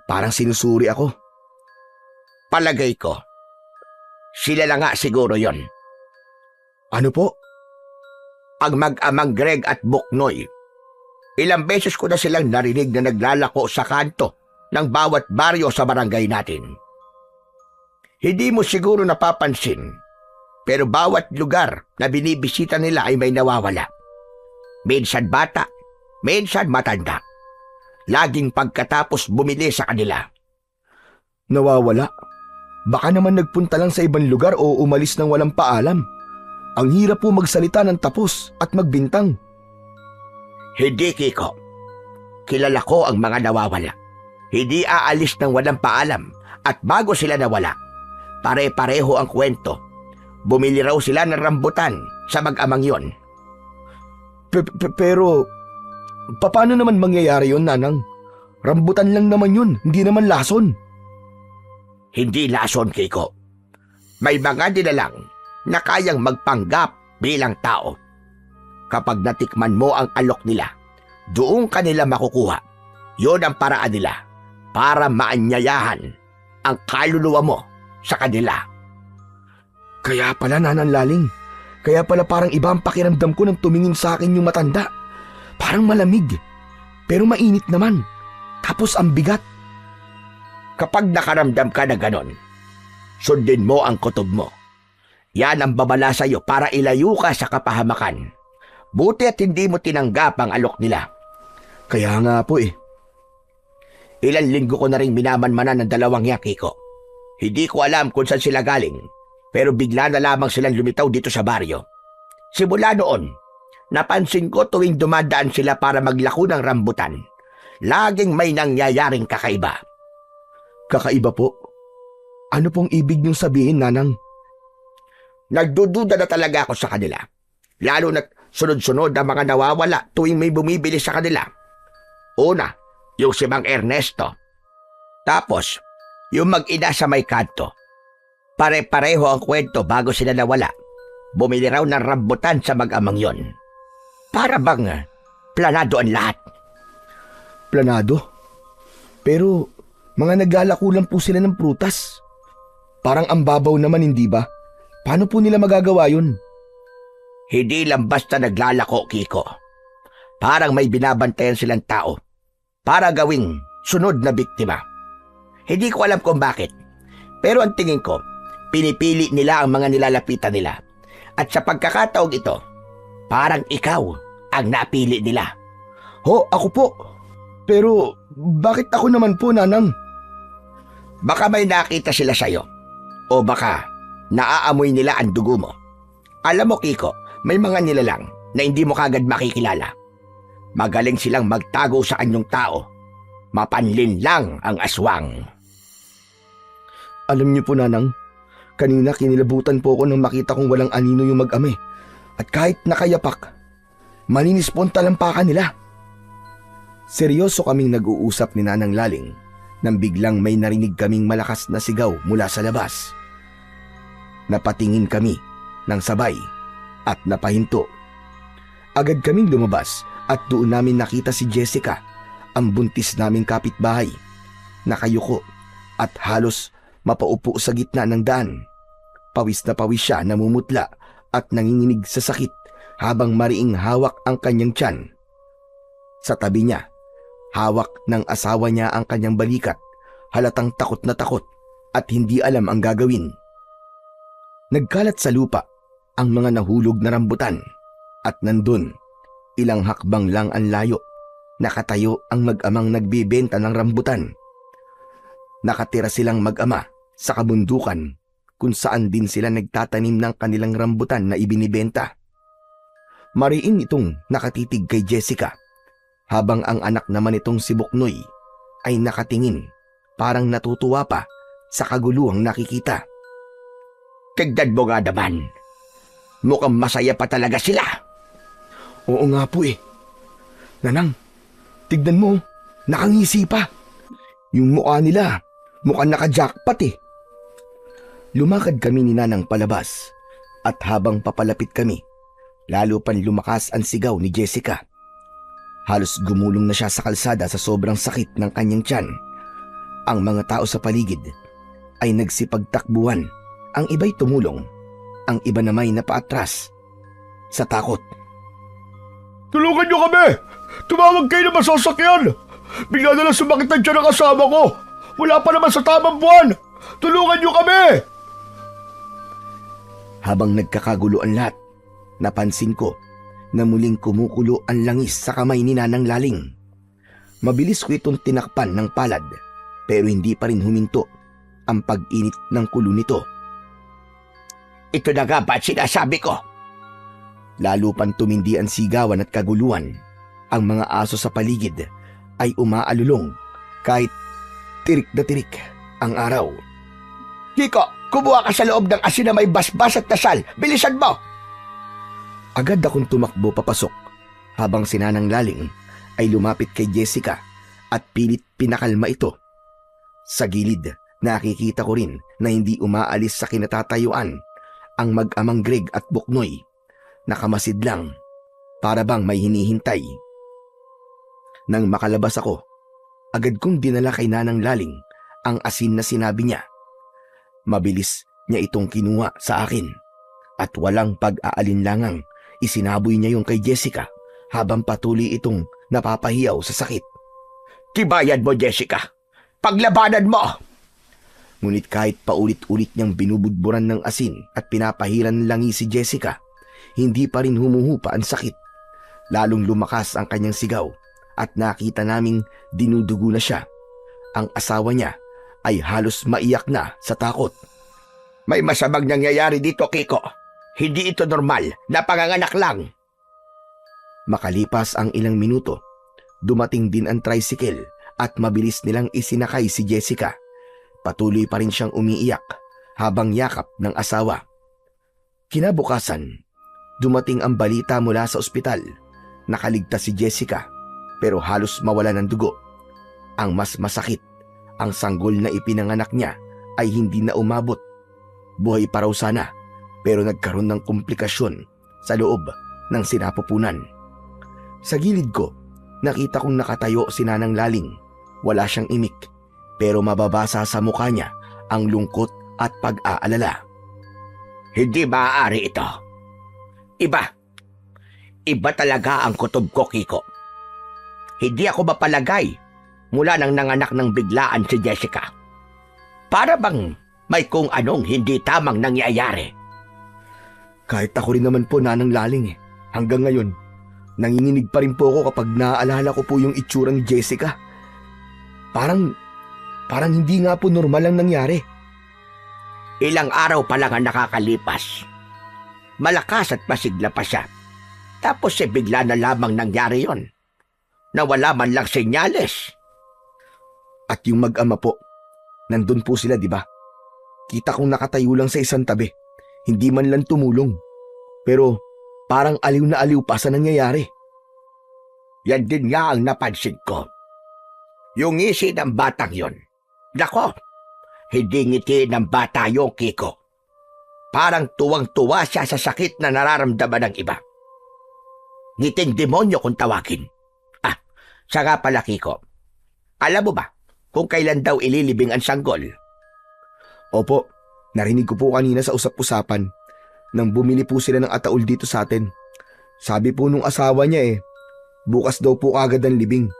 Parang sinusuri ako. Palagay ko, sila lang nga siguro yon. Ano po? Ang mag-amang Greg at Buknoy. Ilang beses ko na silang narinig na naglalako sa kanto ng bawat baryo sa barangay natin. Hindi mo siguro napapansin, pero bawat lugar na binibisita nila ay may nawawala. Minsan bata, minsan matanda. Laging pagkatapos bumili sa kanila. Nawawala? Baka naman nagpunta lang sa ibang lugar o umalis nang walang paalam. Ang hirap po magsalita ng tapos at magbintang. Hindi, Kiko. Kilala ko ang mga nawawala. Hindi aalis ng walang paalam at bago sila nawala, pare-pareho ang kwento. Bumili raw sila ng rambutan sa mag-amang yon. Pero, paano naman mangyayari yon, Nanang? Rambutan lang naman yun, hindi naman lason. Hindi lason, Kiko. May mga nilalang na kayang magpanggap bilang tao. Kapag natikman mo ang alok nila, doon ka nila makukuha. Yun ang paraan nila para maanyayahan ang kaluluwa mo sa kanila. Kaya pala, Nanang Laling. Kaya pala parang iba ang pakiramdam ko nang tumingin sa akin yung matanda. Parang malamig, pero mainit naman. Tapos ang bigat. Kapag nakaramdam ka na ganon, sundin mo ang kutob mo. Yan ang babala sa'yo para ilayo ka sa kapahamakan. Buti at hindi mo tinanggap ang alok nila. Kaya nga po eh. Ilang linggo ko na rin minamanmanan ng dalawang yan, Kiko. Hindi ko alam kung saan sila galing, pero bigla na lamang silang lumitaw dito sa baryo. Simula noon, Napansin ko tuwing dumadaan sila para maglako ng rambutan, laging may nangyayaring kakaiba. Kakaiba po? Ano pong ibig niyong sabihin, Nanang? Nagdududa na talaga ako sa kanila. Lalo na't sunod-sunod ang mga nawawala tuwing may bumibili sa kanila. Una, yung si Mang Ernesto. Tapos, yung mag-ina sa may kanto. Pare-pareho ang kwento bago sila nawala. Bumili raw ng rambutan sa mag-amang yon. Para bang planado ang lahat. Planado? Pero mga naglalako lang po sila ng prutas. Parang ang babaw naman, hindi ba? Paano po nila magagawa yun? Hindi lang basta naglalako, Kiko. Parang may binabantayan silang tao para gawing sunod na biktima. Hindi ko alam kung bakit. Pero ang tingin ko, pinipili nila ang mga nilalapitan nila. At sa pagkakataong ito, parang ikaw ang napili nila. Ho, ako po. Pero bakit ako naman po, Nanang? Baka may nakita sila sa'yo. O baka naaamoy nila ang dugo mo. Alam mo, Kiko, may mga nilalang na hindi mo kagad makikilala. Magaling silang magtago sa anyong tao. Mapanlin lang ang aswang. Alam niyo po, Nanang, kanina kinilabutan po ako nang makita kong walang anino yung mag-ame. At kahit nakayapak, malinis po ang talampakan nila. Seryoso kaming nag-uusap ni Nanang Laling nang biglang may narinig kaming malakas na sigaw mula sa labas. Napatingin kami ng sabay at napahinto. Agad kaming lumabas at doon namin nakita si Jessica, ang buntis naming kapitbahay, nakayuko at halos mapaupo sa gitna ng daan. Pawis na pawis siya, namumutla at nanginginig sa sakit habang mariing hawak ang kanyang tiyan. Sa tabi niya, hawak ng asawa niya ang kanyang balikat, halatang takot na takot at hindi alam ang gagawin. Nagkalat sa lupa ang mga nahulog na rambutan at nandun, ilang hakbang lang ang layo, nakatayo ang mag-amang nagbibenta ng rambutan. Nakatira silang mag-ama sa kabundukan kung saan din sila nagtatanim ng kanilang rambutan na ibinibenta. Mariin itong nakatitig kay Jessica, habang ang anak naman itong si Buknoy ay nakatingin, parang natutuwa pa sa kaguluhang nakikita. Tignan mo nga naman. Mukhang masaya pa talaga sila. Oo nga po eh. Nanang, tignan mo, nakangisi pa. Yung mukha nila, mukhang naka-jackpot eh. Lumakad kami ni Nanang palabas at habang papalapit kami, lalo pang lumakas ang sigaw ni Jessica. Halos gumulong na siya sa kalsada sa sobrang sakit ng kanyang tiyan. Ang mga tao sa paligid ay nagsipagtakbuhan. Ang iba'y tumulong, ang iba namay napaatras sa takot. Tulungan niyo kami! Tumawag kayo ng masasakyan! Bigla na lang sumakit ang tiyan ng kasama ko! Wala pa naman sa tamang buwan! Tulungan niyo kami! Habang nagkakagulo ang lahat, napansin ko na muling kumukulo ang langis sa kamay ni Nanang Laling. Mabilis ko itong tinakpan ng palad, pero hindi pa rin huminto ang pag-init ng kulo nito. Ito na nga ba sinasabi ko? Lalo pang tumindi ang sigawan at kaguluhan. Ang mga aso sa paligid ay umaalulong kahit tirik na tirik ang araw. Kiko, kumuha ka sa loob ng asin na may basbas at dasal. Bilisan mo! Agad akong tumakbo papasok habang si Nanang Laling ay lumapit kay Jessica at pilit pinakalma ito. Sa gilid, nakikita ko rin na hindi umaalis sa kinatatayuan ang mag-amang Greg at Buknoy. Nakamasid lang, para bang may hinihintay. Nang makalabas ako, agad kong dinala kay Nanang Laling ang asin na sinabi niya. Mabilis niya itong kinuha sa akin at walang pag-aalinlangang isinaboy niya yung kay Jessica habang patuloy itong napapahiyaw sa sakit. Tibayan mo, Jessica! Paglabanan mo! Ngunit kahit paulit-ulit niyang binubudburan ng asin at pinapahiran langi si Jessica, hindi pa rin humuhupa ang sakit. Lalong lumakas ang kanyang sigaw at nakita naming dinudugo na siya. Ang asawa niya ay halos maiyak na sa takot. May masamang nangyayari dito, Kiko. Hindi ito normal na panganganak lang. Makalipas ang ilang minuto, dumating din ang tricycle at mabilis nilang isinakay si Jessica. Patuloy pa rin siyang umiiyak habang yakap ng asawa. Kinabukasan, dumating ang balita mula sa ospital. Nakaligtas si Jessica pero halos mawala ng dugo. Ang mas masakit, ang sanggol na ipinanganak niya ay hindi na umabot. Buhay pa raw sana pero nagkaroon ng komplikasyon sa loob ng sinapupunan. Sa gilid ko, nakita kong nakatayo si Nanang Laling. Wala siyang imik pero mababasa sa mukha niya ang lungkot at pag-aalala. Hindi maaari ito. Iba talaga ang kutob ko, Kiko. Hindi ako mapalagay mula nang nanganak ng biglaan si Jessica. Para bang may kung anong hindi tamang nangyayari. Kahit ako rin naman po, Nanang Laling Hanggang ngayon, nanginginig pa rin po ako kapag naaalala ko po yung itsura ni Jessica. Parang hindi nga po normal ang nangyari. Ilang araw pa lang ang nakakalipas. Malakas at masigla pa siya. Tapos bigla na lamang nangyari yon. Nawala man lang senyales. At yung mag-ama po, nandun po sila, di ba? Kita kong nakatayo lang sa isang tabi. Hindi man lang tumulong. Pero parang aliw na aliw pa sa nangyayari. Yan din nga ang napansin ko. Yung ngisi ng batang yon. Nako, hindi ngiti ng bata yung Kiko. Parang tuwang-tuwa siya sa sakit na nararamdaman ng iba. Ngiting demonyo kung tawagin. Siya nga pala, Kiko. Alam mo ba kung kailan daw ililibing ang sanggol? Opo, narinig ko po kanina sa usap-usapan nang bumili po sila ng ataol dito sa atin. Sabi po nung asawa niya bukas daw po agad ang libing.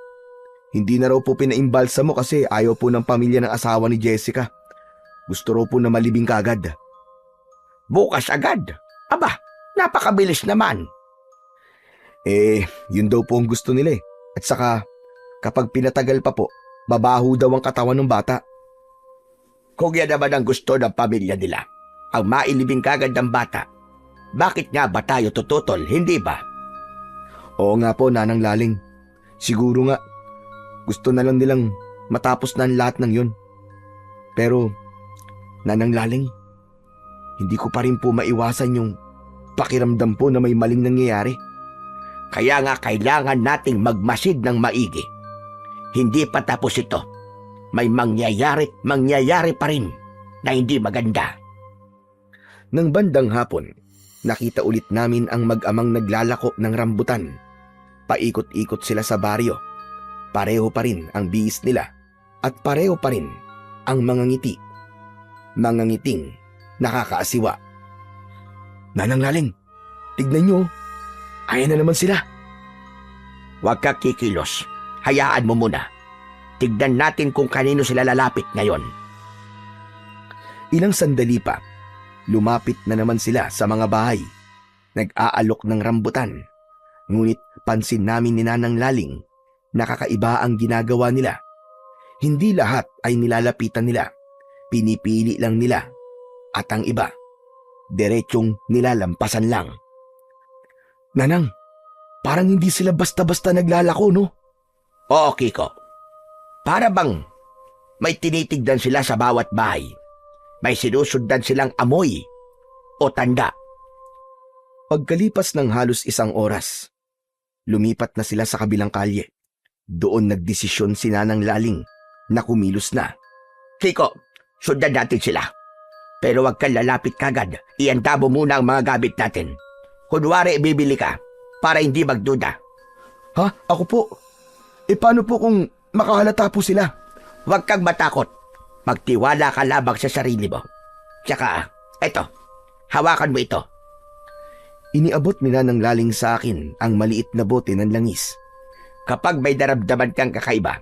Hindi na raw po pinaimbalsamo kasi ayaw po ng pamilya ng asawa ni Jessica. Gusto raw po na malibing kaagad. Bukas agad? Aba, napakabilis naman. Yun daw po ang gusto nila At saka, kapag pinatagal pa po, babaho daw ang katawan ng bata. Kung yan naman ang gusto ng pamilya nila, ang mailibing kagad ng bata, bakit nga ba tayo tututol, hindi ba? Oo nga po, Nanang Laling. Siguro nga, gusto na lang nilang matapos na ang lahat ng yun. Pero, Nanang Laling, hindi ko pa rin po maiwasan yung pakiramdam po na may maling nangyayari. Kaya nga kailangan nating magmasid ng maigi. Hindi pa tapos ito. May mangyayari pa rin na hindi maganda. Nang bandang hapon, nakita ulit namin ang mag-amang naglalako ng rambutan. Paikot-ikot sila sa baryo. Pareho pa rin ang bihis nila at pareho pa rin ang mga ngiti. Mga ngiting nakakaasiwa. Nanang Laling, tignan nyo. Ayan na naman sila. Huwag ka kikilos. Hayaan mo muna. Tignan natin kung kanino sila lalapit ngayon. Ilang sandali pa, lumapit na naman sila sa mga bahay. Nag-aalok ng rambutan. Ngunit pansin namin ni Nanang Laling na kakaiba ang ginagawa nila. Hindi lahat ay nilalapitan nila. Pinipili lang nila. At ang iba, diretsyong nilalampasan lang. Nanang, parang hindi sila basta-basta naglalako, no? Oo, Kiko. Para bang may tinitignan sila sa bawat bahay. May sinusundan silang amoy o tanda. Pagkalipas ng halos 1 oras, lumipat na sila sa kabilang kalye. Doon nagdesisyon si Nanang Laling na kumilos na. Kiko, sundan natin sila. Pero wag kang lalapit kagad. Ianda mo muna ang mga gamit natin. Kunwari ibibili ka para hindi magduda. Ha? Ako po? Paano po kung makahalata po sila? Huwag kang matakot. Magtiwala ka lamang sa sarili mo. Tsaka, eto, hawakan mo ito. Iniabot ni Nanang Laling sa akin ang maliit na bote ng langis. Kapag may daramdaman kang kakaiba,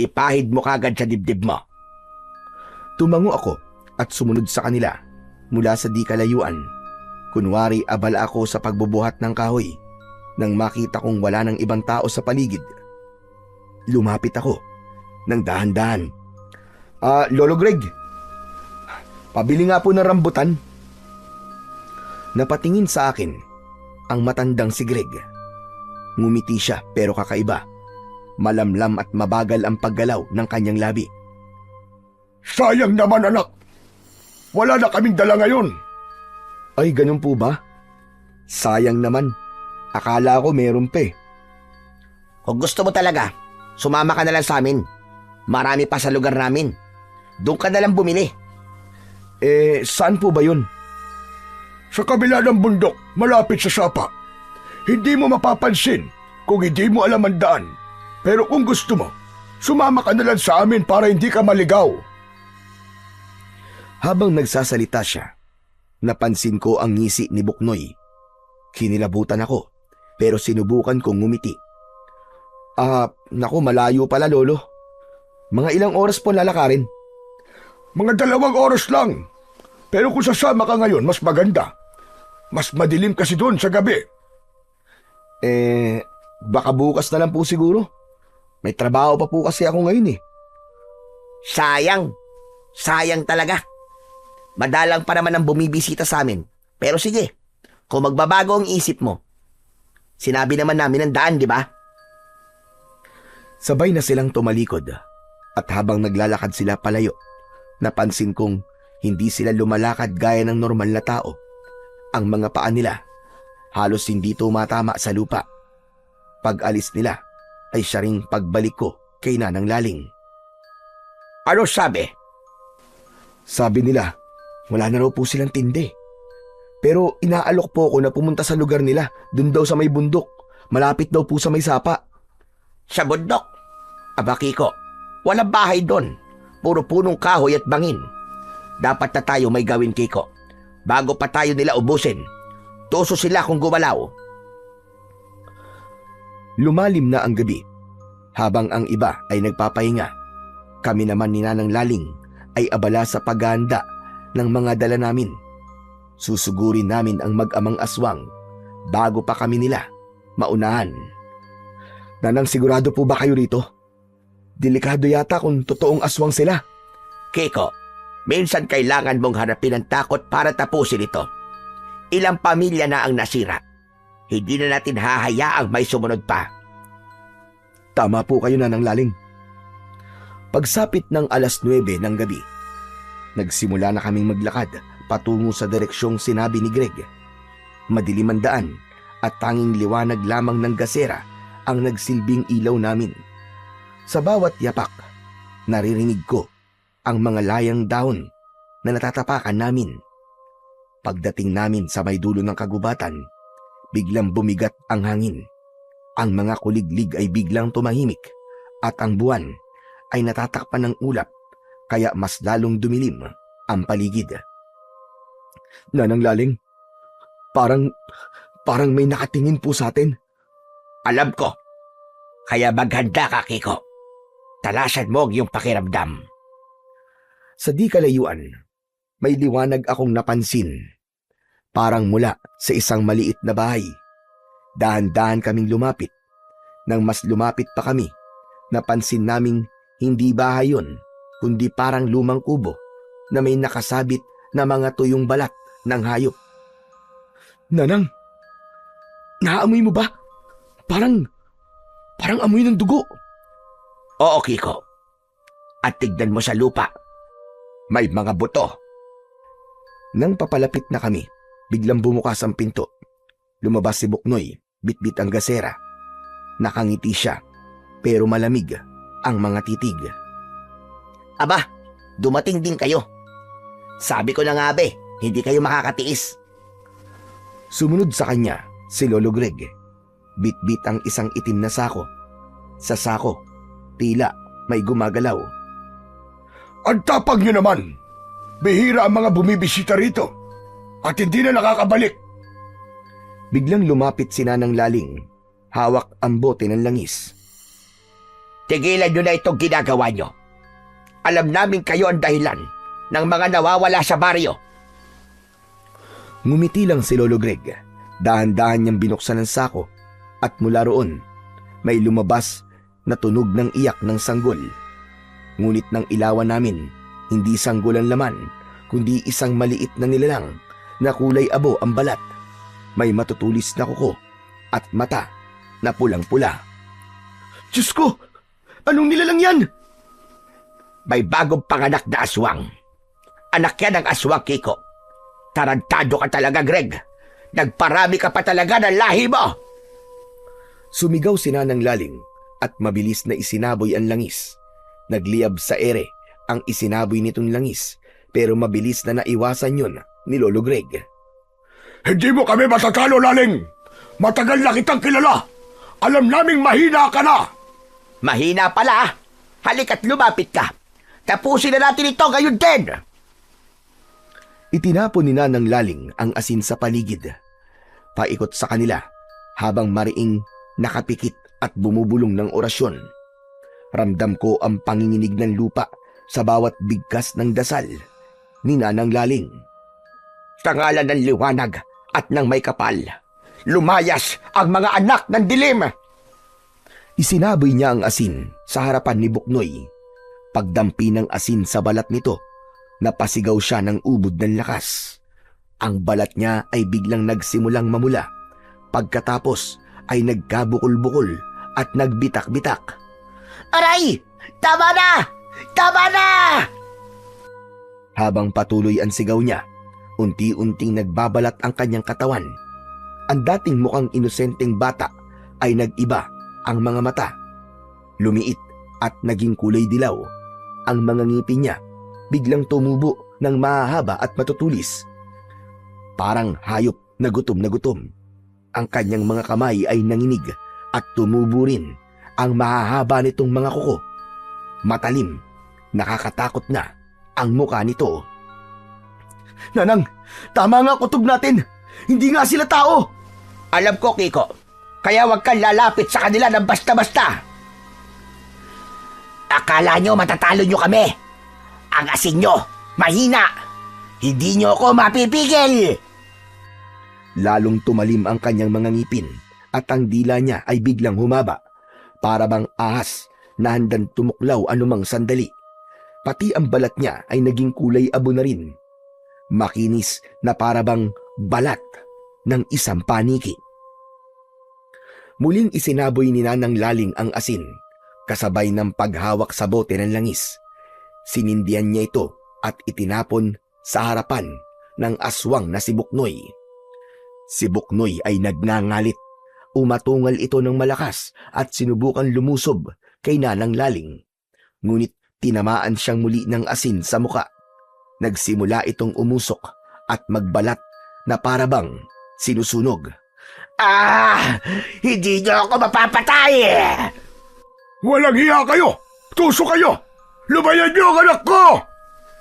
ipahid mo kagad sa dibdib mo. Tumango ako at sumunod sa kanila mula sa di kalayuan. Kunwari abala ako sa pagbubuhat ng kahoy nang makita kong wala ng ibang tao sa paligid. Lumapit ako ng dahan-dahan. Lolo Greg, pabili nga po ng rambutan. Napatingin sa akin ang matandang si Greg. Ngumiti siya pero kakaiba. Malamlam at mabagal ang paggalaw ng kanyang labi. Sayang naman anak. Wala na kaming dala ngayon. Ay, ganun po ba? Sayang naman. Akala ko meron pa eh. Kung gusto mo talaga, sumama ka na lang sa amin. Marami pa sa lugar namin. Doon ka na lang bumili. Saan po ba yun? Sa kabila ng bundok, malapit sa sapa. Hindi mo mapapansin kung hindi mo alam ang daan. Pero kung gusto mo, sumama ka na lang sa amin para hindi ka maligaw. Habang nagsasalita siya, napansin ko ang ngisi ni Buknoy. Kinilabutan ako, pero sinubukan kong ngumiti. Naku, malayo pala lolo. Mga ilang oras po lalakarin? Mga 2 oras lang. Pero kung sasama ka ngayon, mas maganda. Mas madilim kasi doon sa gabi. Baka bukas na lang po siguro. May trabaho pa po kasi ako ngayon eh. Sayang. Sayang talaga. Madalang pa naman ang bumibisita sa amin. Pero sige, kung magbabago ang isip mo, sinabi naman namin ang daan, di ba? Sabay na silang tumalikod at habang naglalakad sila palayo, napansin kong hindi sila lumalakad gaya ng normal na tao. Ang mga paa nila halos hindi tumatama sa lupa. Pag-alis nila ay siya ring pagbalik ko kay Nanang Laling. Ano sabi? Sabi nila, wala na raw po silang tindi. Pero inaalok po ako na pumunta sa lugar nila, dun daw sa may bundok. Malapit daw po sa may sapa. Sa bundok? Aba Kiko, walang bahay doon. Puro punong kahoy at bangin. Dapat na tayo may gawin, Kiko. Bago pa tayo nila ubusin. Tuso sila kung gumalaw. Lumalim na ang gabi. Habang ang iba ay nagpapahinga, kami naman ni Nanang Laling ay abala sa paghahanda ng mga dala namin. Susugurin namin ang mag-amang aswang bago pa kami nila maunahan. Nanang, sigurado po ba kayo rito? Delikado yata kung totoong aswang sila. Kiko, minsan kailangan mong harapin ang takot para tapusin ito. Ilang pamilya na ang nasira. Hindi na natin hahayaang may sumunod pa. Tama po kayo, Nanang Laling. Pagsapit ng 9:00 ng gabi, nagsimula na kaming maglakad patungo sa direksyong sinabi ni Greg. Madilim ang daan at tanging liwanag lamang ng gasera ang nagsilbing ilaw namin. Sa bawat yapak, naririnig ko ang mga layang dahon na natatapakan namin. Pagdating namin sa may dulo ng kagubatan, biglang bumigat ang hangin. Ang mga kuliglig ay biglang tumahimik at ang buwan ay natatakpan ng ulap kaya mas lalong dumilim ang paligid. Nanang Laling, parang may nakatingin po sa atin. Alam ko. Kaya maghanda ka, Kiko. Talasan mo yung pakiramdam. Sa di kalayuan, may liwanag akong napansin. Parang mula sa isang maliit na bahay. Dahan-dahan kaming lumapit. Nang mas lumapit pa kami, napansin naming hindi bahay yun, kundi parang lumang kubo na may nakasabit na mga tuyong balat ng hayop. Nanang, naamoy mo ba? Parang amoy ng dugo. Oo, Kiko. At tignan mo sa lupa. May mga buto. Nang papalapit na kami, biglang bumukas ang pinto. Lumabas si Buknoy, bitbit ang gasera. Nakangiti siya, pero malamig ang mga titig. Aba, dumating din kayo. Sabi ko na nga be, hindi kayo makakatiis. Sumunod sa kanya si Lolo Greg. Bitbit ang isang itim na sako. Sa sako, tila may gumagalaw. Ang tapang nyo naman. Bihira ang mga bumibisita rito. At hindi na nakakabalik. Biglang lumapit si Nanang Laling. Hawak ang bote ng langis. Tigilan nyo na itong ginagawa nyo. Alam namin kayo ang dahilan ng mga nawawala sa baryo. Ngumiti lang si Lolo Greg. Dahan-dahan niyang binuksan ang sako at mula roon may lumabas na tunog ng iyak ng sanggol. Ngunit nang ilawan namin, hindi sanggol ang laman, kundi isang maliit na nilalang na kulay abo ang balat. May matutulis na kuko at mata na pulang-pula. Diyos ko! Anong nilalang yan? May bagong panganak na aswang. Anak yan ng aswang, Kiko. Tarantado ka talaga, Greg. Nagparami ka pa talaga ng lahi mo. Sumigaw si Nanang Laling at mabilis na isinaboy ang langis. Nagliyab sa ere ang isinaboy nitong langis, pero mabilis na naiwasan yun ni Lolo Greg. Hindi mo kami matatalo, Laling! Matagal na kitang kilala! Alam naming mahina ka na! Mahina pala. Halika't lumapit ka. Tapusin na natin ito ngayon din. Itinapon ni Nanang Laling ang asin sa paligid. Paikot sa kanila habang mariing nakapikit at bumubulong ng orasyon. Ramdam ko ang panginginig ng lupa sa bawat bigkas ng dasal ni Nanang Laling. Sa ngalan ng liwanag at ng may kapal, lumayas ang mga anak ng dilim. Isinaboy niya ang asin sa harapan ni Buknoy. Pagdampi ng asin sa balat nito, napasigaw siya ng ubod ng lakas. Ang balat niya ay biglang nagsimulang mamula. Pagkatapos ay nagkabukol-bukol at nagbitak-bitak. Aray! Tama na! Tama na! Habang patuloy ang sigaw niya, unti-unting nagbabalat ang kanyang katawan. Ang dating mukhang inosenteng bata ay nag-iba ang mga mata. Lumiit at naging kulay dilaw. Ang mga ngipin niya biglang tumubo ng mahahaba at matutulis. Parang hayop na gutom na gutom. Ang kanyang mga kamay ay nanginig at tumubo rin ang mahahaba nitong mga kuko. Matalim, nakakatakot na ang muka nito. Nanang, tama nga kutob natin. Hindi nga sila tao. Alam ko, Kiko. Kaya huwag kang lalapit sa kanila ng basta-basta. Akala nyo matatalo nyo kami. Ang asin nyo, mahina. Hindi nyo ako mapipigil. Lalong tumalim ang kanyang mga ngipin at ang dila niya ay biglang humaba. Para bang ahas na handang tumuklaw anumang sandali. Pati ang balat niya ay naging kulay abo na rin. Makinis na para bang balat ng isang paniki. Muling isinaboy ni Nanang Laling ang asin, kasabay ng paghawak sa bote ng langis. Sinindihan niya ito at itinapon sa harapan ng aswang na si Buknoy. Si Buknoy ay nagngangalit. Umatungal ito ng malakas at sinubukan lumusob kay Nanang Laling. Ngunit tinamaan siyang muli ng asin sa muka. Nagsimula itong umusok at magbalat na parabang sinusunog. Hindi nyo ako mapapatay! Walang hiya kayo! Tuso kayo! Lumayan niyo ang anak ko!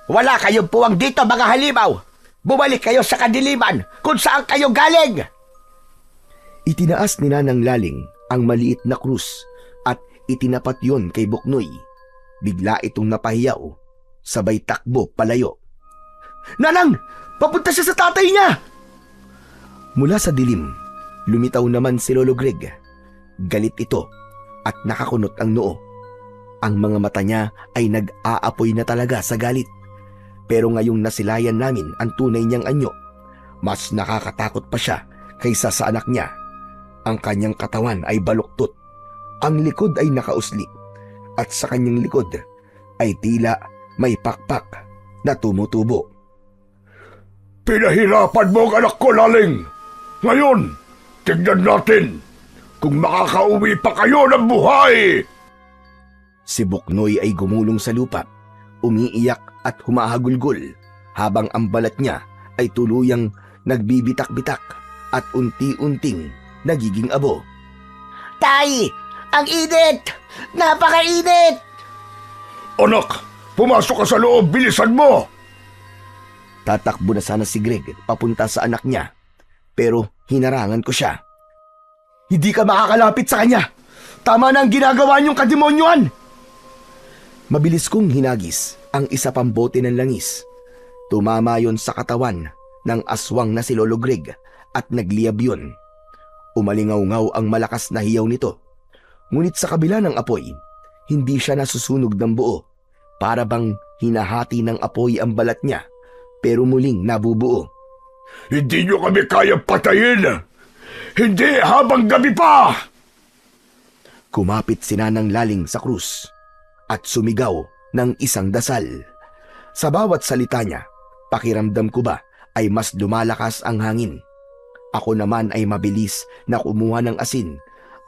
Wala kayong puwang dito, mga halimaw! Bumalik kayo sa kadiliman kung saan kayo galing! Itinaas ni Nanang Laling ang maliit na krus at itinapat yon kay Buknoy. Bigla itong napahiyaw, sabay takbo palayo. Nanang, papunta siya sa tatay niya. Mula sa dilim, lumitaw naman si Lolo Greg. Galit ito at nakakunot ang noo. Ang mga mata niya ay nag-aapoy na talaga sa galit. Pero ngayong nasilayan namin ang tunay niyang anyo, mas nakakatakot pa siya kaysa sa anak niya. Ang kanyang katawan ay baluktot. Ang likod ay nakausli. At sa kanyang likod ay tila may pakpak na tumutubo. Pinahirapan mo ang anak ko, Laling! Ngayon, tignan natin kung makakauwi pa kayo ng buhay! Si Buknoy ay gumulong sa lupa, umiiyak at humahagulgol habang ang balat niya ay tuluyang nagbibitak-bitak at unti-unting nagiging abo. Tay! Ang init! Napakainit! Anak, pumasok ka sa loob, bilisan mo! Tatakbo na sana si Greg papunta sa anak niya, pero hinarangan ko siya. Hindi ka makakalapit sa kanya. Tama na ang ginagawa niyong kademonyuhan. Mabilis kong hinagis ang isa pang bote ng langis. Tumama yon sa katawan ng aswang na si Lolo Greg at nagliyab yun. Umalingaw-ngaw ang malakas na hiyaw nito. Ngunit sa kabila ng apoy, hindi siya nasusunog ng buo. Para bang hinahati ng apoy ang balat niya, pero muling nabubuo. Hindi nyo kami kayang patayin! Hindi habang gabi pa! Kumapit si Nanang Laling sa krus at sumigaw ng isang dasal. Sa bawat salita niya, pakiramdam ko ba ay mas lumalakas ang hangin. Ako naman ay mabilis na kumuha ng asin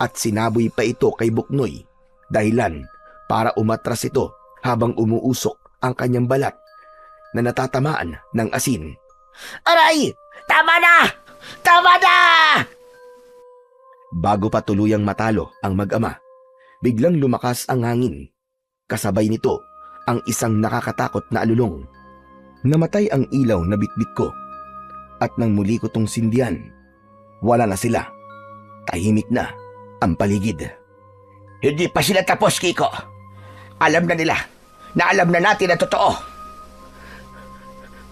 at sinaboy pa ito kay Buknoy, dahilan para umatras ito habang umuusok ang kanyang balat na natatamaan ng asin. Aray! Tama na! Tama na! Bago pa tuluyang matalo ang mag-ama, biglang lumakas ang hangin. Kasabay nito ang isang nakakatakot na alulong. Namatay ang ilaw na bitbit ko at nang muli ko tong sindihan, wala na sila. Tahimik na ang paligid. Hindi pa sila tapos, Kiko. Alam na nila na alam na natin na totoo.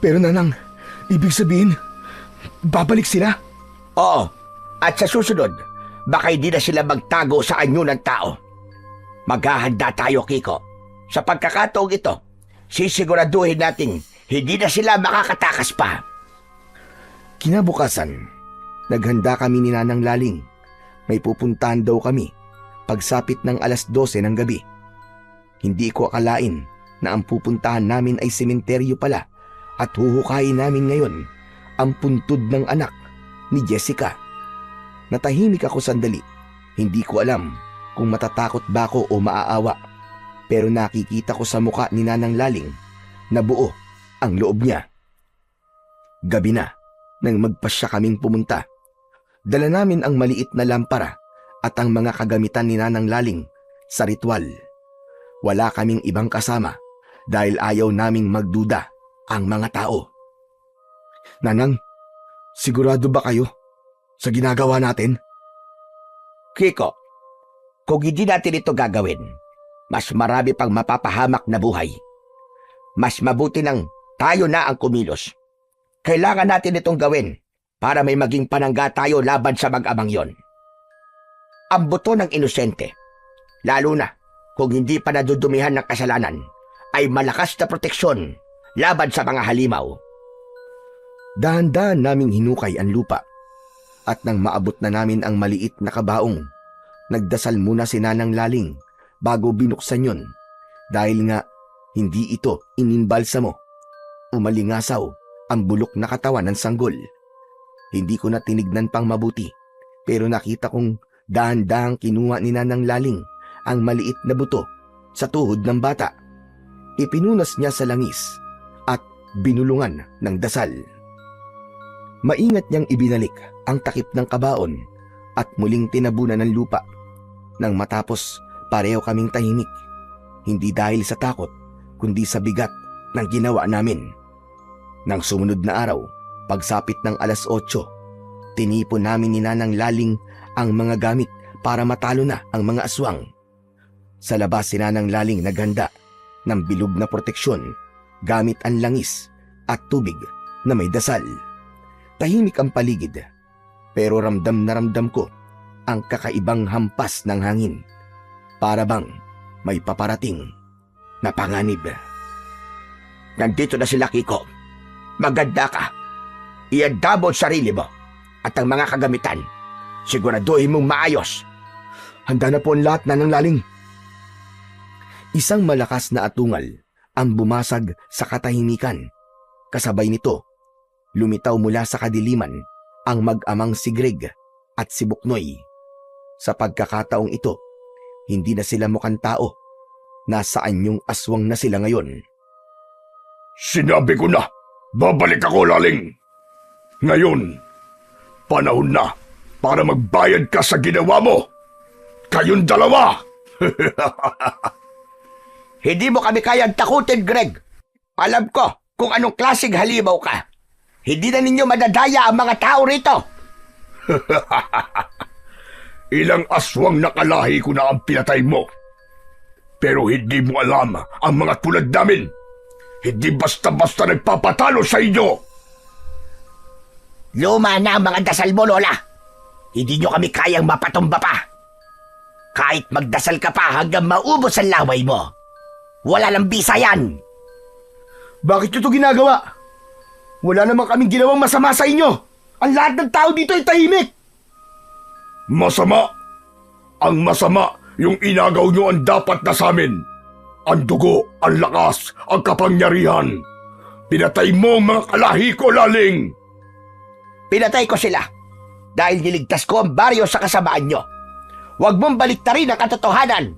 Pero Nanang, ibig sabihin, babalik sila? Oo, at sa susunod, baka hindi na sila magtago sa anyo ng tao. Maghahanda tayo, Kiko. Sa pagkakataong ito, sisiguraduhin nating hindi na sila makakatakas pa. Kinabukasan, naghanda kami ni Nanang Laling. May pupuntahan daw kami pagsapit ng 12:00 ng gabi. Hindi ko akalain na ang pupuntahan namin ay sementeryo pala at huhukayin namin ngayon ang puntod ng anak ni Jessica. Natahimik ako sandali. Hindi ko alam kung matatakot ba ako o maaawa. Pero nakikita ko sa muka ni Nanang Laling na buo ang loob niya. Gabi na nang magpasya kaming pumunta. Dala namin ang maliit na lampara at ang mga kagamitan ni Nanang Laling sa ritual. Wala kaming ibang kasama dahil ayaw naming magduda ang mga tao. Nanang, sigurado ba kayo sa ginagawa natin? Kiko, kung hindi natin ito gagawin, mas marami pang mapapahamak na buhay. Mas mabuti nang tayo na ang kumilos. Kailangan natin itong gawin para may maging panangga tayo laban sa mag-amang yon. Ang buto ng inosente, lalo na kung hindi pa nadudumihan ng kasalanan, ay malakas na proteksyon laban sa mga halimaw. Dahan-dahan naming hinukay ang lupa at nang maabot na namin ang maliit na kabaong, nagdasal muna si Nanang Laling bago binuksan yon dahil nga hindi ito inimbalsamo. Umalingasaw ang bulok na katawan ng sanggol. Hindi ko na tinignan pang mabuti pero nakita kong dahan-dahang kinuha ni Nanang Laling ang maliit na buto sa tuhod ng bata. Ipinunas niya sa langis at binulungan ng dasal. Maingat niyang ibinalik ang takip ng kabaon at muling tinabunan ng lupa. Nang matapos, pareho kaming tahimik. Hindi dahil sa takot, kundi sa bigat ng ginawa namin. Nang sumunod na araw, pagsapit ng 8:00, tinipon namin ni Nanang Laling ang mga gamit para matalo na ang mga aswang. Sa labas si Nanang Laling naghanda ng bilog na proteksyon gamit ang langis at tubig na may dasal. Tahimik ang paligid, pero ramdam na ramdam ko ang kakaibang hampas ng hangin. Para bang may paparating na panganib. Nandito na sila, Kiko. Maganda ka. Ianda mo ang sarili mo at ang mga kagamitan. Siguraduhin mong maayos. Handa na po ang lahat, Nanang Laling. Isang malakas na atungal ang bumasag sa katahimikan. Kasabay nito, lumitaw mula sa kadiliman ang mag-amang si Greg at si Buknoy. Sa pagkakataong ito, hindi na sila mukhang tao. Nasa anyong aswang na sila ngayon. Sinabi ko na, babalik ako, Laling. Ngayon, panahon na para magbayad ka sa ginawa mo. Kayong dalawa! Hindi mo kami kayang takutin, Greg. Alam ko kung anong klaseng halimaw ka. Hindi na ninyo madadaya ang mga tao rito. Ilang aswang nakalahi ko na ang pinatay mo. Pero hindi mo alam ang mga tulad namin. Hindi basta-basta nagpapatalo sa inyo. Luma na ang mga dasal mo, Lola. Hindi nyo kami kayang mapatumba pa. Kahit magdasal ka pa hanggang maubos ang laway mo. Wala lang bisa yan. Bakit nyo ito ginagawa? Wala naman kaming ginawang masama sa inyo. Ang lahat ng tao dito ay tahimik. Masama. Ang masama, Yung inagaw nyo ang dapat na sa amin. Ang dugo, ang lakas, ang kapangyarihan. Pinatay mo ang mga kalahi ko, Laling! Pinatay ko sila dahil niligtas ko ang baryo sa kasamaan nyo. Huwag mong baliktarin ang katotohanan.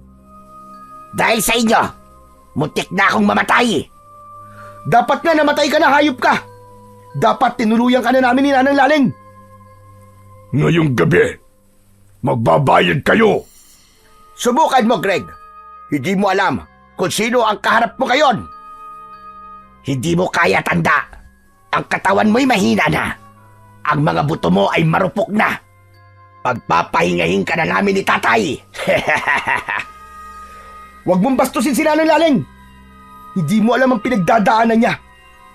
Dahil sa inyo, muntik na akong mamatay. Dapat nga namatay ka na, hayop ka! Dapat tinuluyan ka na namin ni Nanang Laling! Ngayong gabi, magbabayad kayo! Subukan mo, Greg. Hindi mo alam kung sino ang kaharap mo ngayon. Hindi mo kaya, tanda. Ang katawan mo'y mahina na. Ang mga buto mo ay marupok na. Pagpapahingahin ka na namin ni tatay. Huwag mong bastusin si Nanang Laling! Hindi mo alam ang pinagdadaanan niya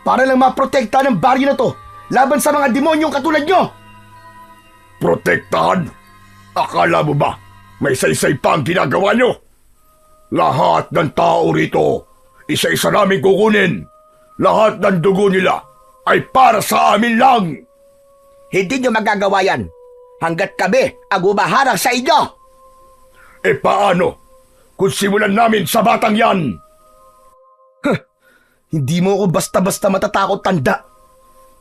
para lang maprotekta ng baryo na to laban sa mga demonyong katulad nyo! Protektahan? Akala mo ba may saysay pa ang ginagawa nyo? Lahat ng tao rito, isa-isa namin kukunin. Lahat ng dugo nila ay para sa amin lang. Hindi nyo magagawa yan hanggat kami ang umaharang sa inyo. E paano kung simulan namin sa batang yan? Hindi mo ako basta-basta matatakot, tanda.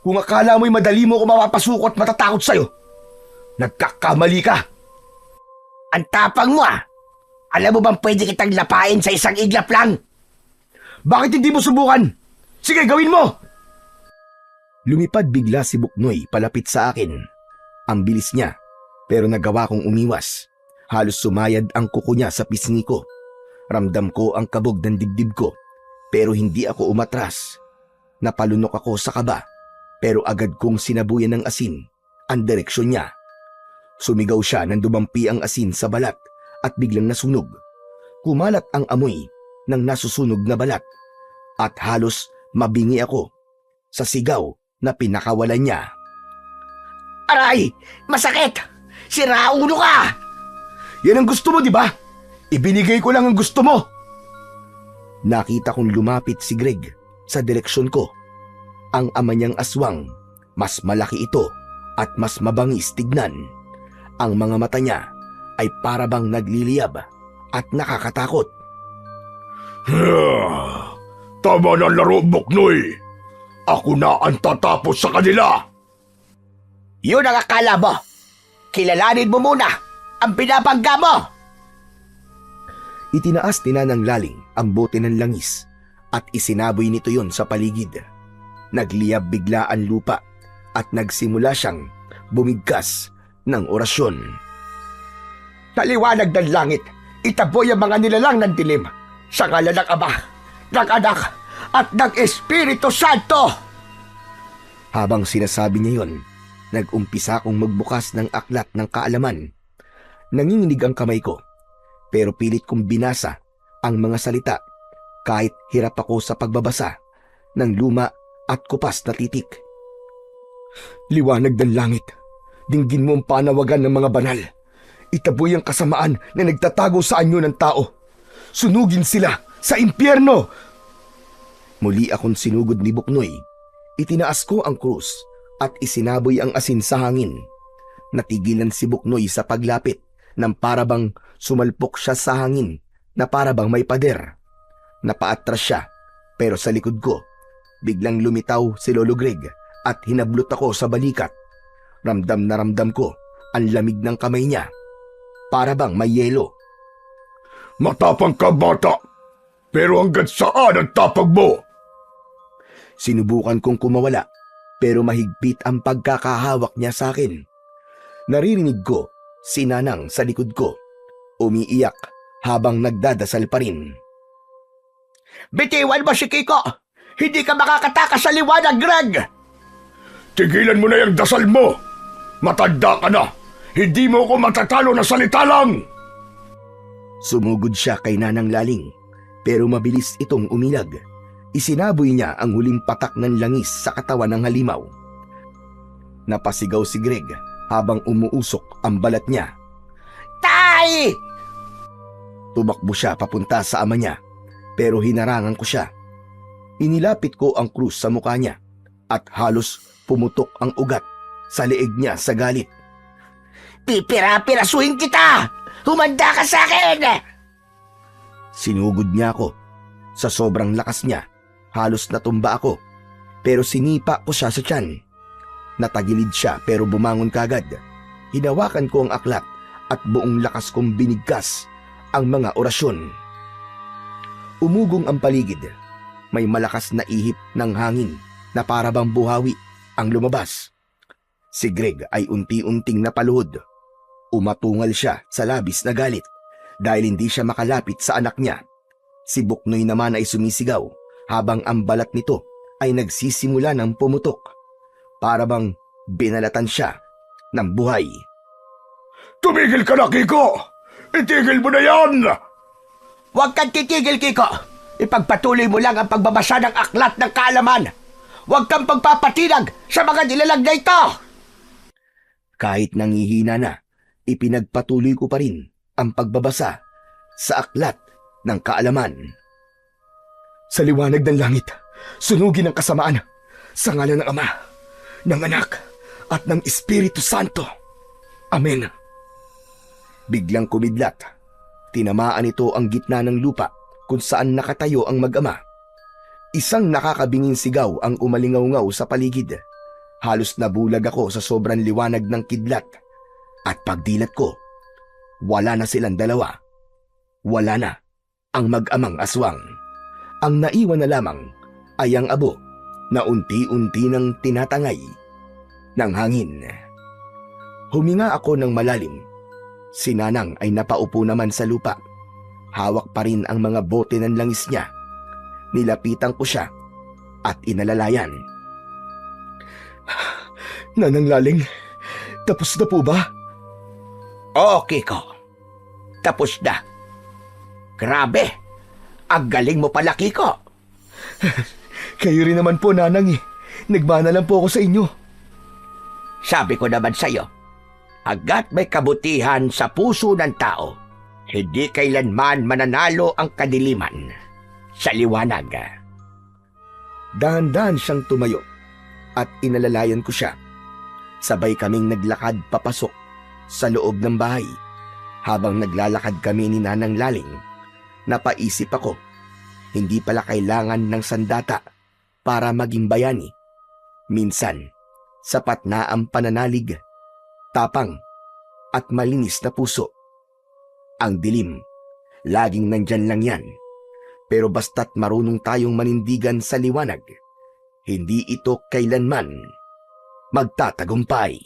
Kung akala mo'y madali mo ako mapapasuko at matatakot sa'yo, nagkakamali ka. Ang tapang mo, ah. Alam mo bang pwede kitang lapain sa isang iglap lang? Bakit hindi mo subukan? Sige, gawin mo! Lumipad bigla si Buknoy palapit sa akin. Ang bilis niya, pero nagawa kong umiwas. Halos sumayad ang kuko niya sa pisngi ko. Ramdam ko ang kabog ng dibdib ko, pero hindi ako umatras. Napalunok ako sa kaba, pero agad kong sinabuyan ng asin ang direksyon niya. Sumigaw siya nang dumampi ang asin sa balat at biglang nasunog. Kumalat ang amoy ng nasusunog na balat at halos mabingi ako sa sigaw na pinakawalan niya. Aray! Masakit! Siraulo ka! Yan ang gusto mo, di ba? Ibinigay ko lang ang gusto mo. Nakita kong lumapit si Greg sa direksyon ko. Ang ama niyang aswang, mas malaki ito at mas mabangis tignan. Ang mga mata niya ay parabang nagliliyab at nakakatakot. Tama na laro, Buknoy. Ako na ang tatapos sa kanila. Yun ang akala mo. Kilalanin mo muna ang pinapangga mo. Itinaas ni Nanang Laling ang bote ng langis at isinaboy nito yon sa paligid. Nagliyab bigla ang lupa at nagsimula siyang bumigkas ng orasyon. Taliwanag ng langit, itaboy ang mga nilalang ng dilim sa ngalan ng Ama, ng Anak, at ng Espiritu Santo. Habang sinasabi niya yon, nag-umpisa akong magbukas ng aklat ng kaalaman. Nanginginig ang kamay ko, pero pilit kong binasa ang mga salita kahit hirap ako sa pagbabasa ng luma at kupas na titik. Liwanag ng langit, dinggin mo ang panawagan ng mga banal. Itaboy ang kasamaan na nagtatago sa anyo ng tao. Sunugin sila sa impyerno! Muli akong sinugod ni Buknoy. Itinaas ko ang krus at isinaboy ang asin sa hangin. Natigilan si Buknoy sa paglapit nang parabang sumalpok siya sa hangin na parabang may pader. Napaatras siya, pero sa likod ko, biglang lumitaw si Lolo Greg at hinablot ako sa balikat. Ramdam na ramdam ko ang lamig ng kamay niya. Parabang may yelo. Matapang ka, bata. Pero hanggang saan ang tapag mo? Sinubukan kong kumawala, pero mahigpit ang pagkakahawak niya sa akin. Naririnig ko si Nanang sa likod ko, umiiyak habang nagdadasal pa rin. Bitiwan mo si Kiko! Hindi ka makakatakas sa liwanag, Greg! Tigilan mo na yung dasal mo! Matanda ka na! Hindi mo ko matatalo na salita lang! Sumugod siya kay Nanang Laling, pero mabilis itong umilag. Isinaboy niya ang huling patak ng langis sa katawan ng halimaw. Napasigaw si Greg habang umuusok ang balat niya. Tay! Tumakbo siya papunta sa ama niya, pero hinarangan ko siya. Inilapit ko ang krus sa mukha niya at halos pumutok ang ugat sa leeg niya sa galit. Pipira-pirasuhin kita! Humanda ka sa akin! Sinugod niya ako. Sa sobrang lakas niya, halos natumba ako. Pero sinipa ko siya sa tiyan. Natagilid siya pero bumangon kagad. Hinawakan ko ang aklat at buong lakas kong binigkas ang mga orasyon. Umugong ang paligid. May malakas na ihip ng hangin na para bang buhawi ang lumabas. Si Greg ay unti-unting napaluhod. Umatungal siya sa labis na galit dahil hindi siya makalapit sa anak niya. Si Buknoy naman ay sumisigaw habang ang balat nito ay nagsisimula ng pumutok. Para bang binalatan siya ng buhay. Tumigil ka na, Kiko! Itigil mo na yan! Huwag kang titigil, Kiko! Ipagpatuloy mo lang ang pagbabasa ng aklat ng kaalaman! Huwag kang pagpapatinag sa mga nilalag na ito! Kahit nangihina na, ipinagpatuloy ko pa rin ang pagbabasa sa aklat ng kaalaman. Sa liwanag ng langit, sunugin ang kasamaan sa ngalan ng Ama, ng Anak, at ng Espiritu Santo. Amen. Biglang kumidlat. Tinamaan ito ang gitna ng lupa kung saan nakatayo ang mag-ama. Isang nakakabinging sigaw ang umalingaw-ngaw sa paligid. Halos nabulag ako sa sobrang liwanag ng kidlat. At pagdilat ko, wala na silang dalawa. Wala na ang mag-amang aswang. Ang naiwan na lamang ay ang abo na unti-unti nang tinatangay ng hangin. Huminga ako ng malalim. Si Nanang ay napaupo naman sa lupa. Hawak pa rin ang mga bote ng langis niya. Nilapitan ko siya at inalalayan. Nanang Laling, tapos na po ba? Oo, Kiko. Tapos na. Grabe! Ang galing mo pala, Kiko! Kayo rin naman po, Nanang eh. Nagmana lang po ako sa inyo. Sabi ko naman sa'yo, hangga't may kabutihan sa puso ng tao, hindi kailanman mananalo ang kadiliman sa liwanag. Dahan-dahan siyang tumayo at inalalayan ko siya. Sabay kaming naglakad papasok sa loob ng bahay. Habang naglalakad kami ni Nanang Laling, napaisip ako, hindi pala kailangan ng sandata para maging bayani. Minsan, sapat na ang pananalig, tapang at malinis na puso. Ang dilim, laging nandyan lang yan. Pero basta't marunong tayong manindigan sa liwanag, hindi ito kailanman magtatagumpay.